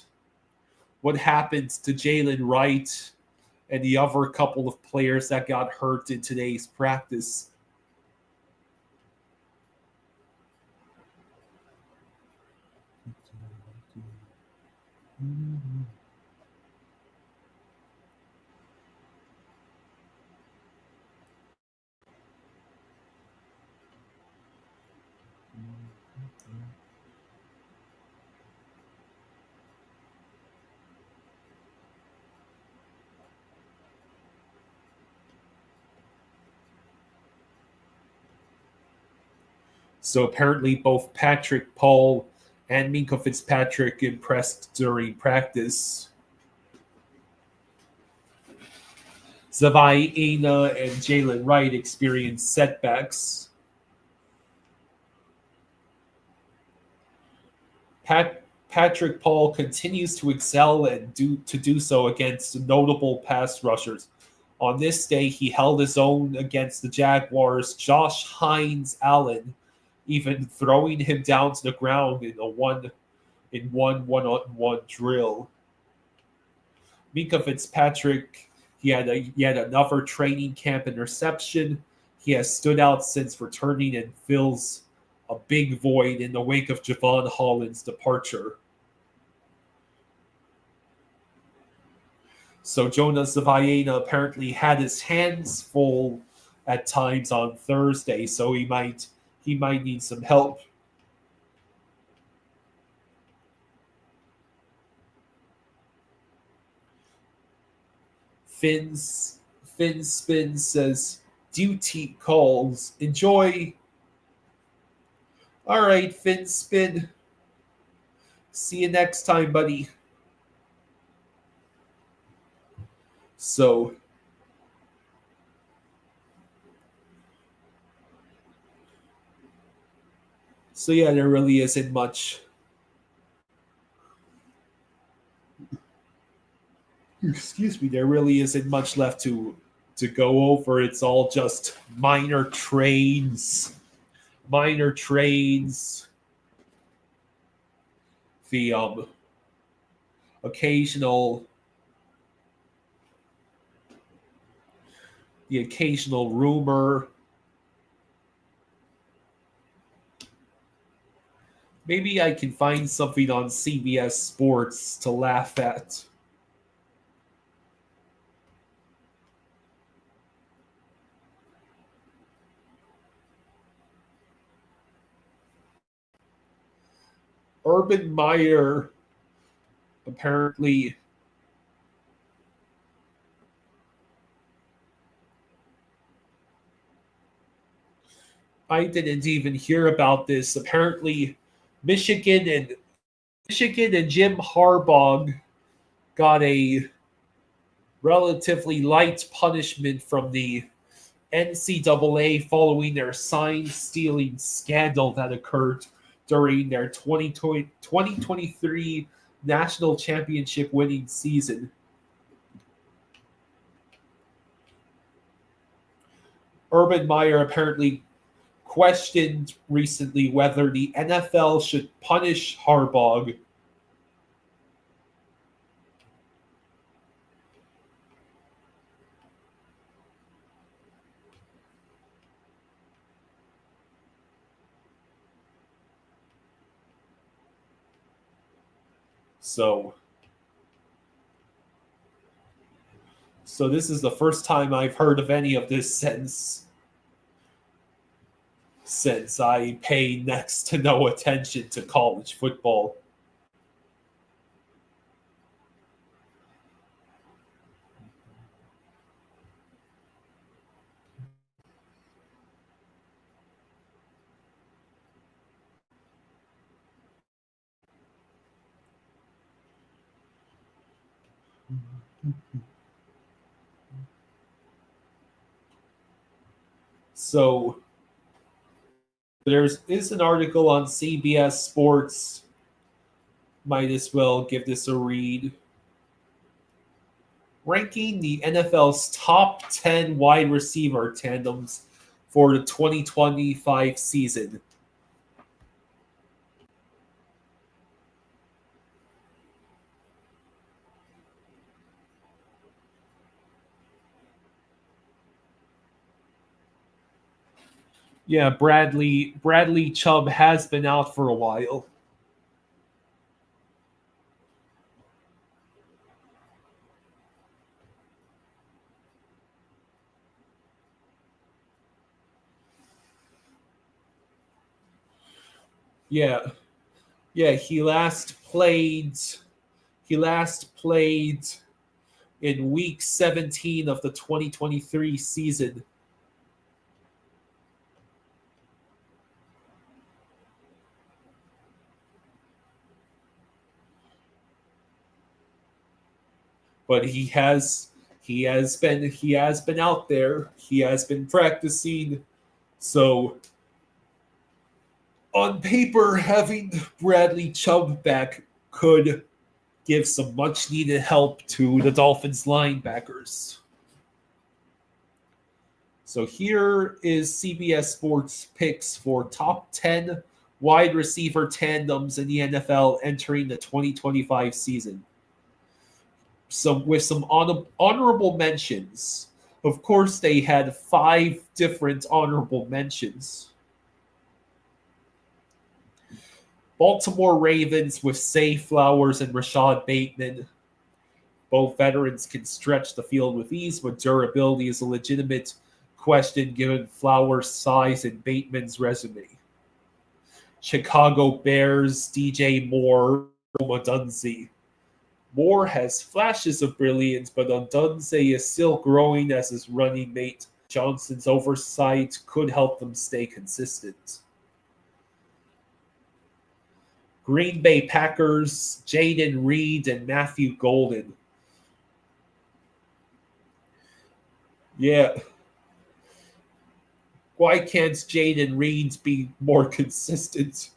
Jalen Wright and the other couple of players that got hurt in today's practice. So apparently both Patrick Paul and Minka Fitzpatrick impressed during practice. Zavai Ina and Jalen Wright experienced setbacks. Patrick Paul continues to excel and do so against notable pass rushers. On this day, he held his own against the Jaguars' Josh Hines Allen, even throwing him down to the ground in one-on-one drill. Minka Fitzpatrick, he had another training camp interception. He has stood out since returning and fills a big void in the wake of Javon Holland's departure. So Jonas Zavaiena apparently had his hands full at times on Thursday, so he might need some help. Finn Spin says, duty calls. Enjoy. All right, Finn Spin. See you next time, buddy. So yeah, there really isn't much. Excuse me, there really isn't much left to go over. It's all just minor trades. The occasional rumor. Maybe I can find something on CBS Sports to laugh at. Urban Meyer apparently I didn't even hear about this. Apparently Michigan and Jim Harbaugh got a relatively light punishment from the NCAA following their sign stealing scandal that occurred during their 2023 national championship winning season. Urban Meyer apparently questioned recently whether the NFL should punish Harbaugh. So this is the first time I've heard of any of this since I pay next to no attention to college football. So there is an article on CBS Sports. Might as well give this a read. Ranking the NFL's top 10 wide receiver tandems for the 2025 season. Yeah, Bradley Chubb has been out for a while. Yeah. Yeah, he last played in week 17 of the 2023 season. But he has been out there. He has been practicing. So on paper, having Bradley Chubb back could give some much needed help to the Dolphins linebackers. So here is CBS Sports picks for top 10 wide receiver tandems in the NFL entering the 2025 season. So with some honorable mentions. Of course, they had 5 different honorable mentions. Baltimore Ravens with Say Flowers and Rashad Bateman. Both veterans can stretch the field with ease, but durability is a legitimate question given Flowers' size and Bateman's resume. Chicago Bears, DJ Moore, Odunze. Moore has flashes of brilliance, but Odunze is still growing as his running mate. Johnson's oversight could help them stay consistent. Green Bay Packers, Jaden Reed and Matthew Golden. Yeah. Why can't Jaden Reed be more consistent?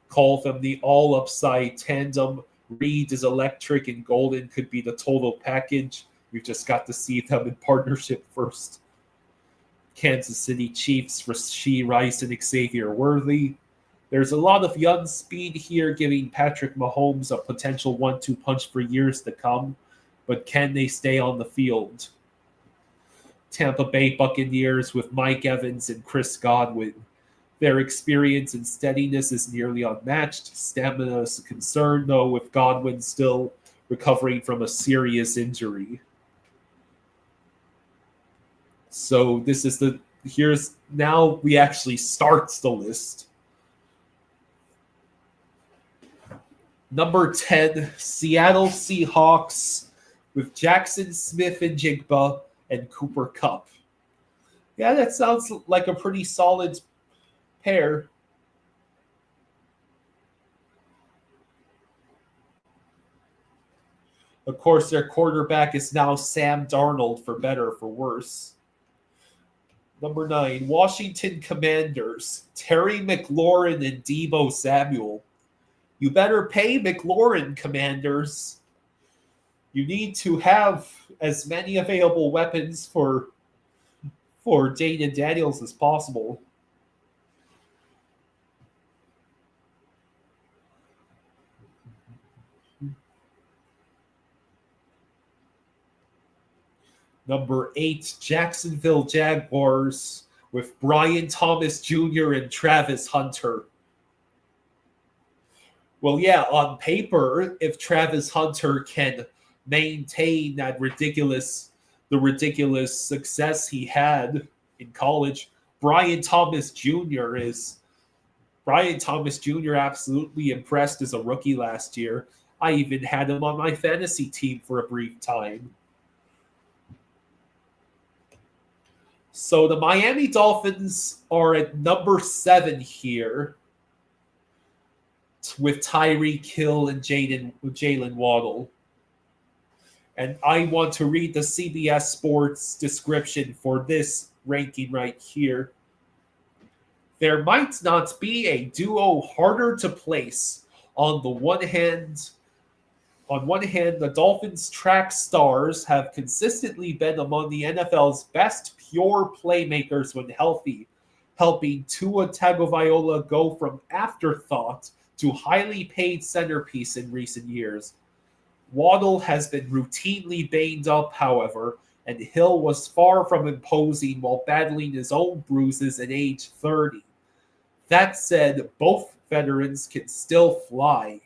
Call them the all-upside tandem. Reed is electric and Golden could be the total package. We've just got to see them in partnership first. Kansas City Chiefs, Rashee Rice and Xavier Worthy. There's a lot of young speed here, giving Patrick Mahomes a potential 1-2 punch for years to come. But can they stay on the field? Tampa Bay Buccaneers with Mike Evans and Chris Godwin. Their experience and steadiness is nearly unmatched. Stamina is a concern, though, with Godwin still recovering from a serious injury. So now we actually start the list. Number 10, Seattle Seahawks with Jackson Smith-Njigba and Cooper Kupp. Yeah, that sounds like a pretty solid pair. Of course, their quarterback is now Sam Darnold, for better or for worse. Number 9, Washington Commanders, Terry McLaurin and Deebo Samuel. You better pay McLaurin, Commanders. You need to have as many available weapons for Jaden Daniels as possible. Number 8, Jacksonville Jaguars with Brian Thomas Jr. and Travis Hunter. Well, yeah, on paper, if Travis Hunter can maintain the ridiculous success he had in college, Brian Thomas Jr. absolutely impressed as a rookie last year. I even had him on my fantasy team for a brief time. So the Miami Dolphins are at number 7 here with Tyreek Hill and Jalen Waddle. And I want to read the CBS Sports description for this ranking right here. There might not be a duo harder to place. On one hand, the Dolphins' track stars have consistently been among the NFL's best pure playmakers when healthy, helping Tua Tagovailoa go from afterthought to highly paid centerpiece in recent years. Waddle has been routinely banged up, however, and Hill was far from imposing while battling his own bruises at age 30. That said, both veterans can still fly.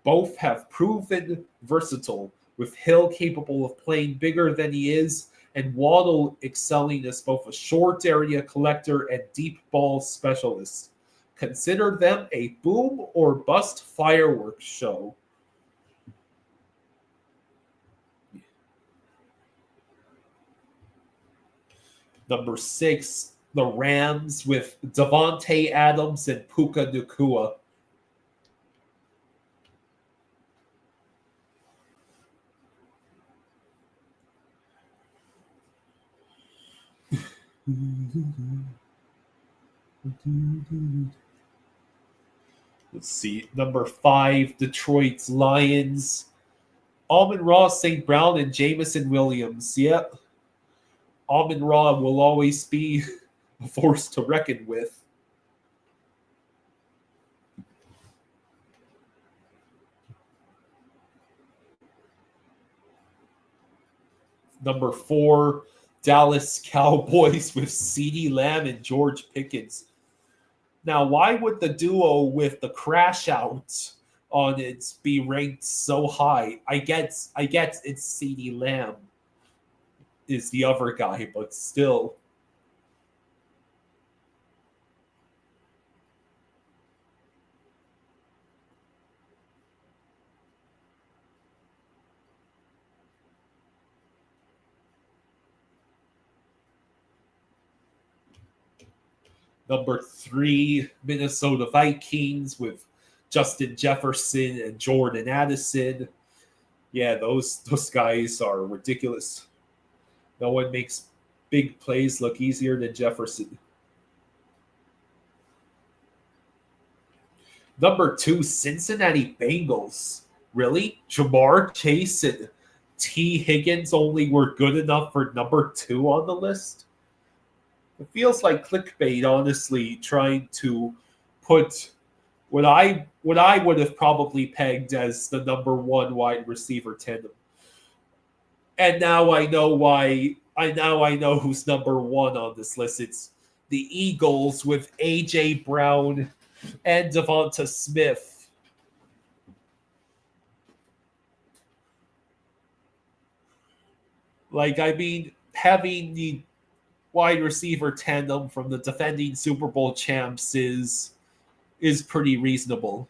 Both have proven versatile, with Hill capable of playing bigger than he is, and Waddle excelling as both a short area collector and deep ball specialist. Consider them a boom or bust fireworks show. Number 6, the Rams with Devontae Adams and Puka Nacua. Let's see. Number 5, Detroit's Lions. Amon-Ra St. Brown and Jamison Williams. Yep. Amon-Ra will always be a force to reckon with. Number 4, Dallas Cowboys with CeeDee Lamb and George Pickens. Now, why would the duo with the crash out on it be ranked so high? I get it's CeeDee Lamb is the other guy, but still. Number three, Minnesota Vikings with Justin Jefferson and Jordan Addison. Yeah, those guys are ridiculous. No one makes big plays look easier than Jefferson. Number two, Cincinnati Bengals. Really? Jamar Chase and T. Higgins only were good enough for number two on the list? It feels like clickbait, honestly, trying to put what I would have probably pegged as the number one wide receiver tandem. And now I know why. I know who's number one on this list. It's the Eagles with AJ Brown and Devonta Smith. Like, I mean, having the wide receiver tandem from the defending Super Bowl champs is pretty reasonable.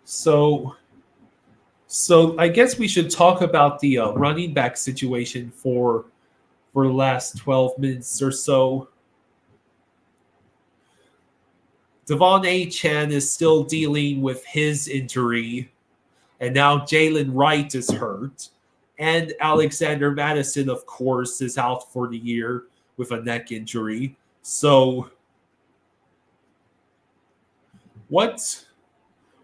So, so I guess we should talk about the running back situation for the last 12 minutes or so. Devon A. Chan is still dealing with his injury, and now Jalen Wright is hurt. And Alexander Madison, of course, is out for the year with a neck injury. So what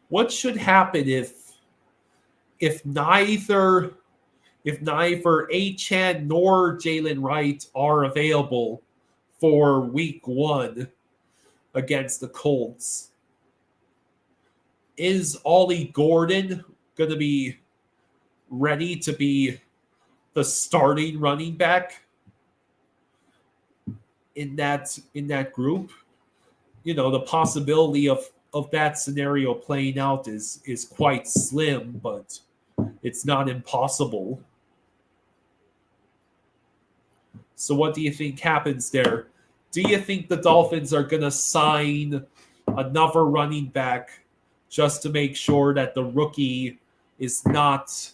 what should happen if neither if neither Achan nor Jalen Wright are available for week one against the Colts? Is Ollie Gordon going to be ready to be the starting running back in that group? You know, the possibility of that scenario playing out is quite slim, but it's not impossible. So what do you think happens there? Do you think the Dolphins are going to sign another running back just to make sure that the rookie is not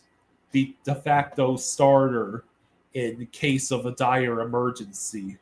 the de facto starter in case of a dire emergency?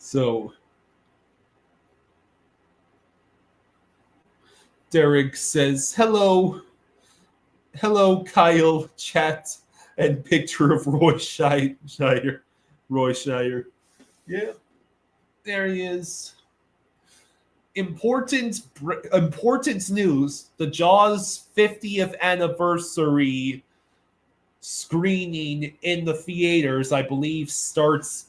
So Derek says, hello, Kyle, chat. and picture of Roy Schneider. Roy Schneider. Yeah, there he is. Important news. The Jaws 50th anniversary screening in the theaters, I believe, starts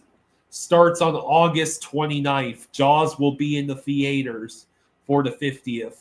on August 29th. Jaws will be in the theaters for the 50th.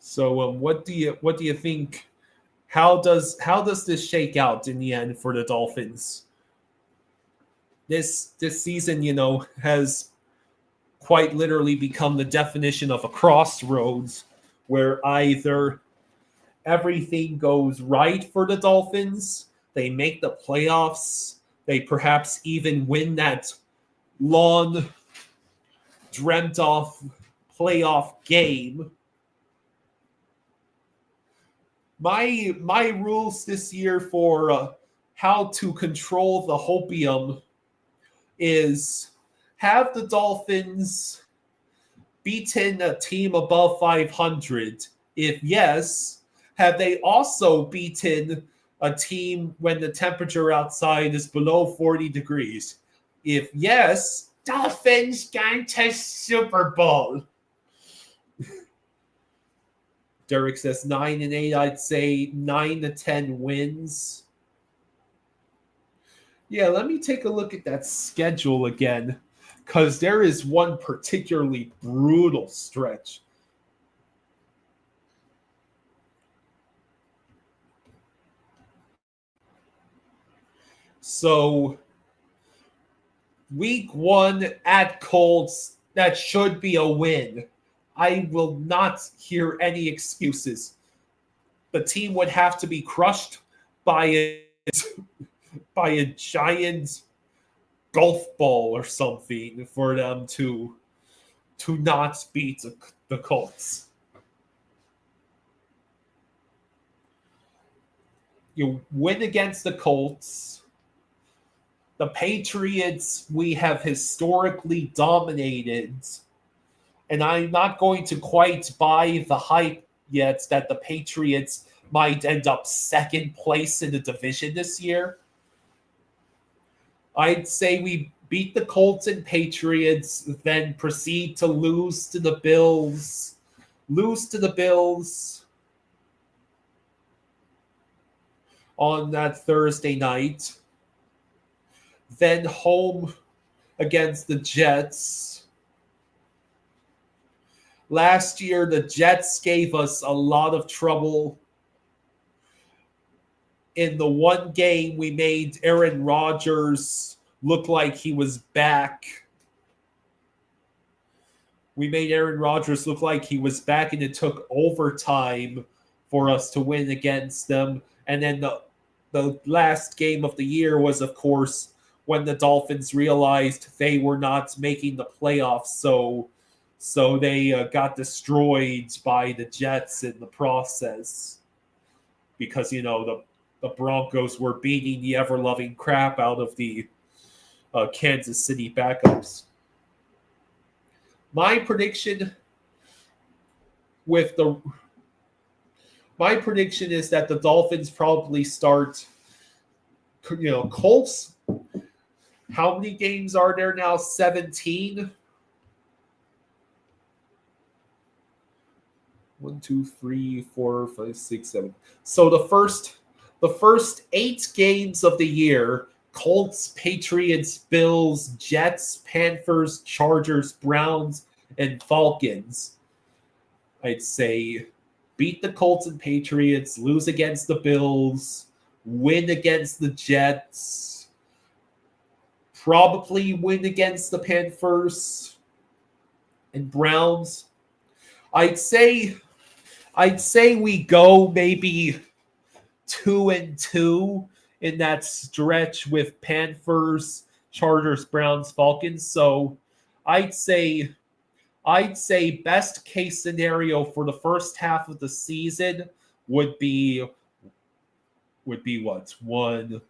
So, what do you think? How does this shake out in the end for the Dolphins? This season, has quite literally become the definition of a crossroads, where either everything goes right for the Dolphins, they make the playoffs, they perhaps even win that long dreamt of playoff game. My rules this year for how to control the hopium is have the Dolphins beaten a team above 500. If yes, have they also beaten a team when the temperature outside is below 40 degrees? If yes, Dolphins going to Super Bowl. Derek says 9-8. I'd say 9 to 10 wins. Yeah, let me take a look at that schedule again, because there is one particularly brutal stretch. So, week 1 at Colts, that should be a win. I will not hear any excuses. The team would have to be crushed by a giant golf ball or something for them to not beat the Colts. You win against the Colts. The Patriots, we have historically dominated. And I'm not going to quite buy the hype yet that the Patriots might end up second place in the division this year. I'd say we beat the Colts and Patriots, then proceed to lose to the Bills. On that Thursday night. Then home against the Jets. Last year, the Jets gave us a lot of trouble. In the one game, we made Aaron Rodgers look like he was back. And it took overtime for us to win against them. And then the last game of the year was, of course, when the Dolphins realized they were not making the playoffs. So they got destroyed by the Jets in the process because, the Broncos were beating the ever-loving crap out of the Kansas City backups. My prediction is that the Dolphins probably start, Colts. How many games are there now? 17? 1, 2, 3, 4, 5, 6, 7. So the first 8 games of the year, Colts, Patriots, Bills, Jets, Panthers, Chargers, Browns, and Falcons, I'd say beat the Colts and Patriots, lose against the Bills, win against the Jets, probably win against the Panthers and Browns. I'd say we go maybe 2-2 in that stretch with Panthers, Chargers, Browns, Falcons. So I'd say best case scenario for the first half of the season would be what? 1,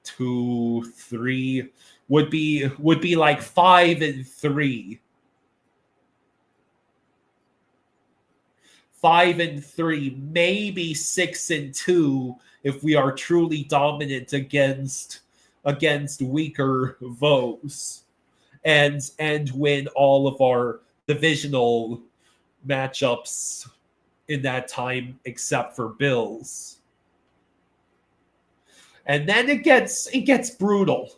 2, 3 would be like 5-3. 5-3, maybe 6-2 if we are truly dominant against weaker foes, and win all of our divisional matchups in that time except for Bills. And then it gets brutal.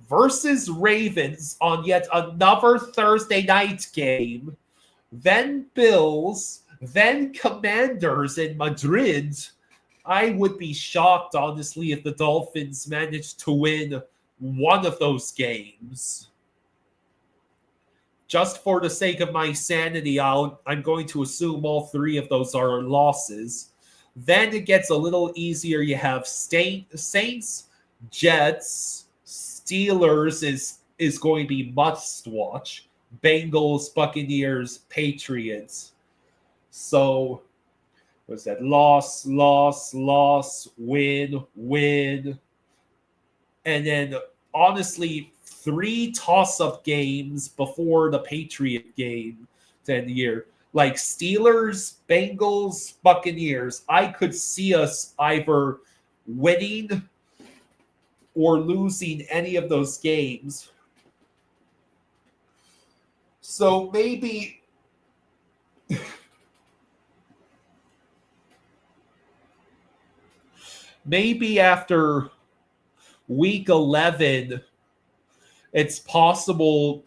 Versus Ravens on yet another Thursday night game, then Bills, then Commanders in Madrid. I would be shocked, honestly, if the Dolphins managed to win one of those games. Just for the sake of my sanity, I'm going to assume all three of those are losses. Then it gets a little easier. You have Saints, Jets, Steelers is going to be must watch. Bengals, Buccaneers, Patriots. So, what's that? Loss, win. And then, honestly, 3 toss-up games before the Patriot game to end the year. Like Steelers, Bengals, Buccaneers. I could see us either winning or losing any of those games. So maybe after week 11, it's possible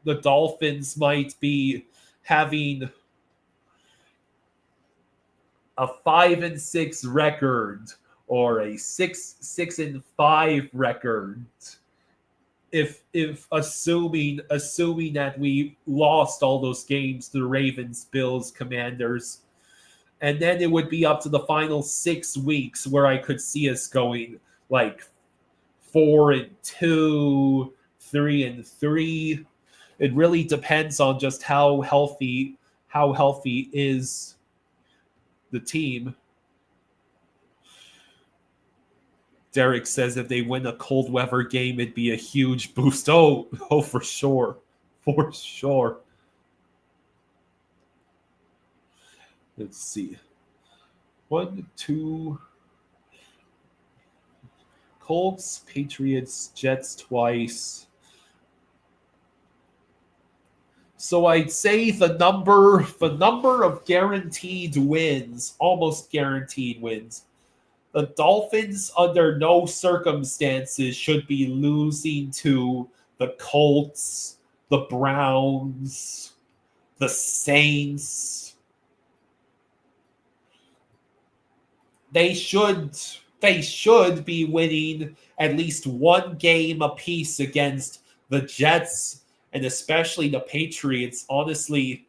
the Dolphins might be having a 5-6 record or a 6-5 record. If assuming that we lost all those games to the Ravens, Bills, Commanders, and then it would be up to the final 6 weeks where I could see us going like 4-2, 3-3. It really depends on just how healthy is the team. Derek says if they win a cold weather game, it'd be a huge boost. Oh, for sure. For sure. Let's see. 1, 2. Colts, Patriots, Jets twice. So I'd say the number of guaranteed wins, almost guaranteed wins. The Dolphins, under no circumstances, should be losing to the Colts, the Browns, the Saints. They should be winning at least one game apiece against the Jets and especially the Patriots. Honestly,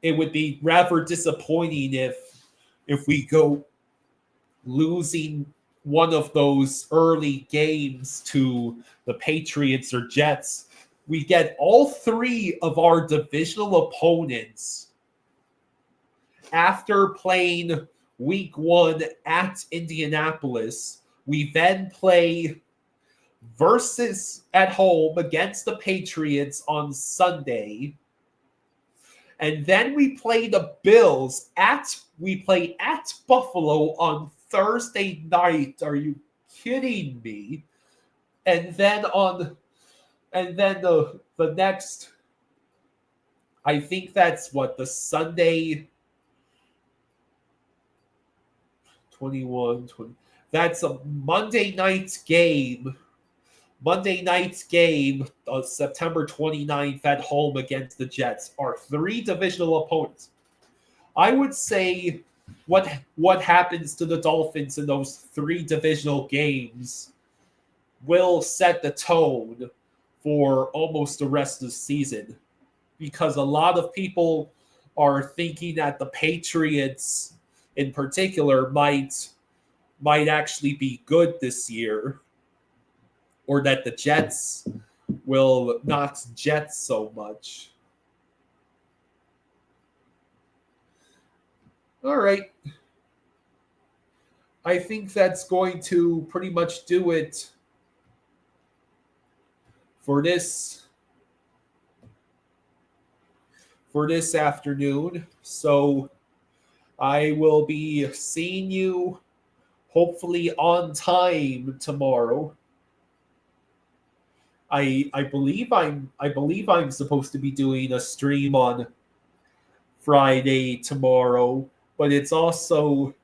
it would be rather disappointing if we go losing one of those early games to the Patriots or Jets. We get all 3 of our divisional opponents after playing week 1 at Indianapolis. We then play versus at home against the Patriots on Sunday. And then we play the Bills at Buffalo on Thursday night. Are you kidding me? And then the next, I think that's what, the Sunday 21, 20. That's a Monday night's game. September 29th at home against the Jets. Our 3 divisional opponents. I would say what happens to the Dolphins in those three divisional games will set the tone for almost the rest of the season, because a lot of people are thinking that the Patriots in particular might actually be good this year, or that the Jets will not jet so much. All right. I think that's going to pretty much do it for this afternoon. So I will be seeing you hopefully on time tomorrow. I believe I'm supposed to be doing a stream on Friday tomorrow, but it's also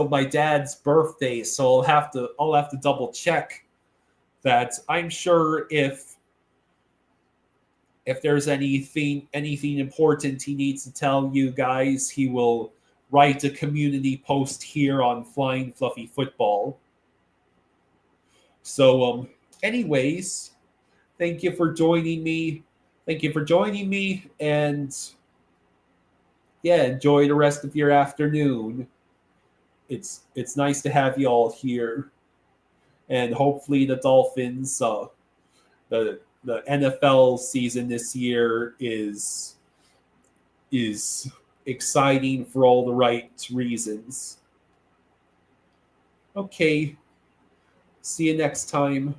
my dad's birthday, so I'll have to double check that. I'm sure if there's anything important he needs to tell you guys, he will write a community post here on Flying Fluffy Football. So anyways, thank you for joining me. Thank you for joining me, and yeah, enjoy the rest of your afternoon. It's nice to have you all here, and hopefully the Dolphins, the NFL season this year is exciting for all the right reasons. Okay, see you next time.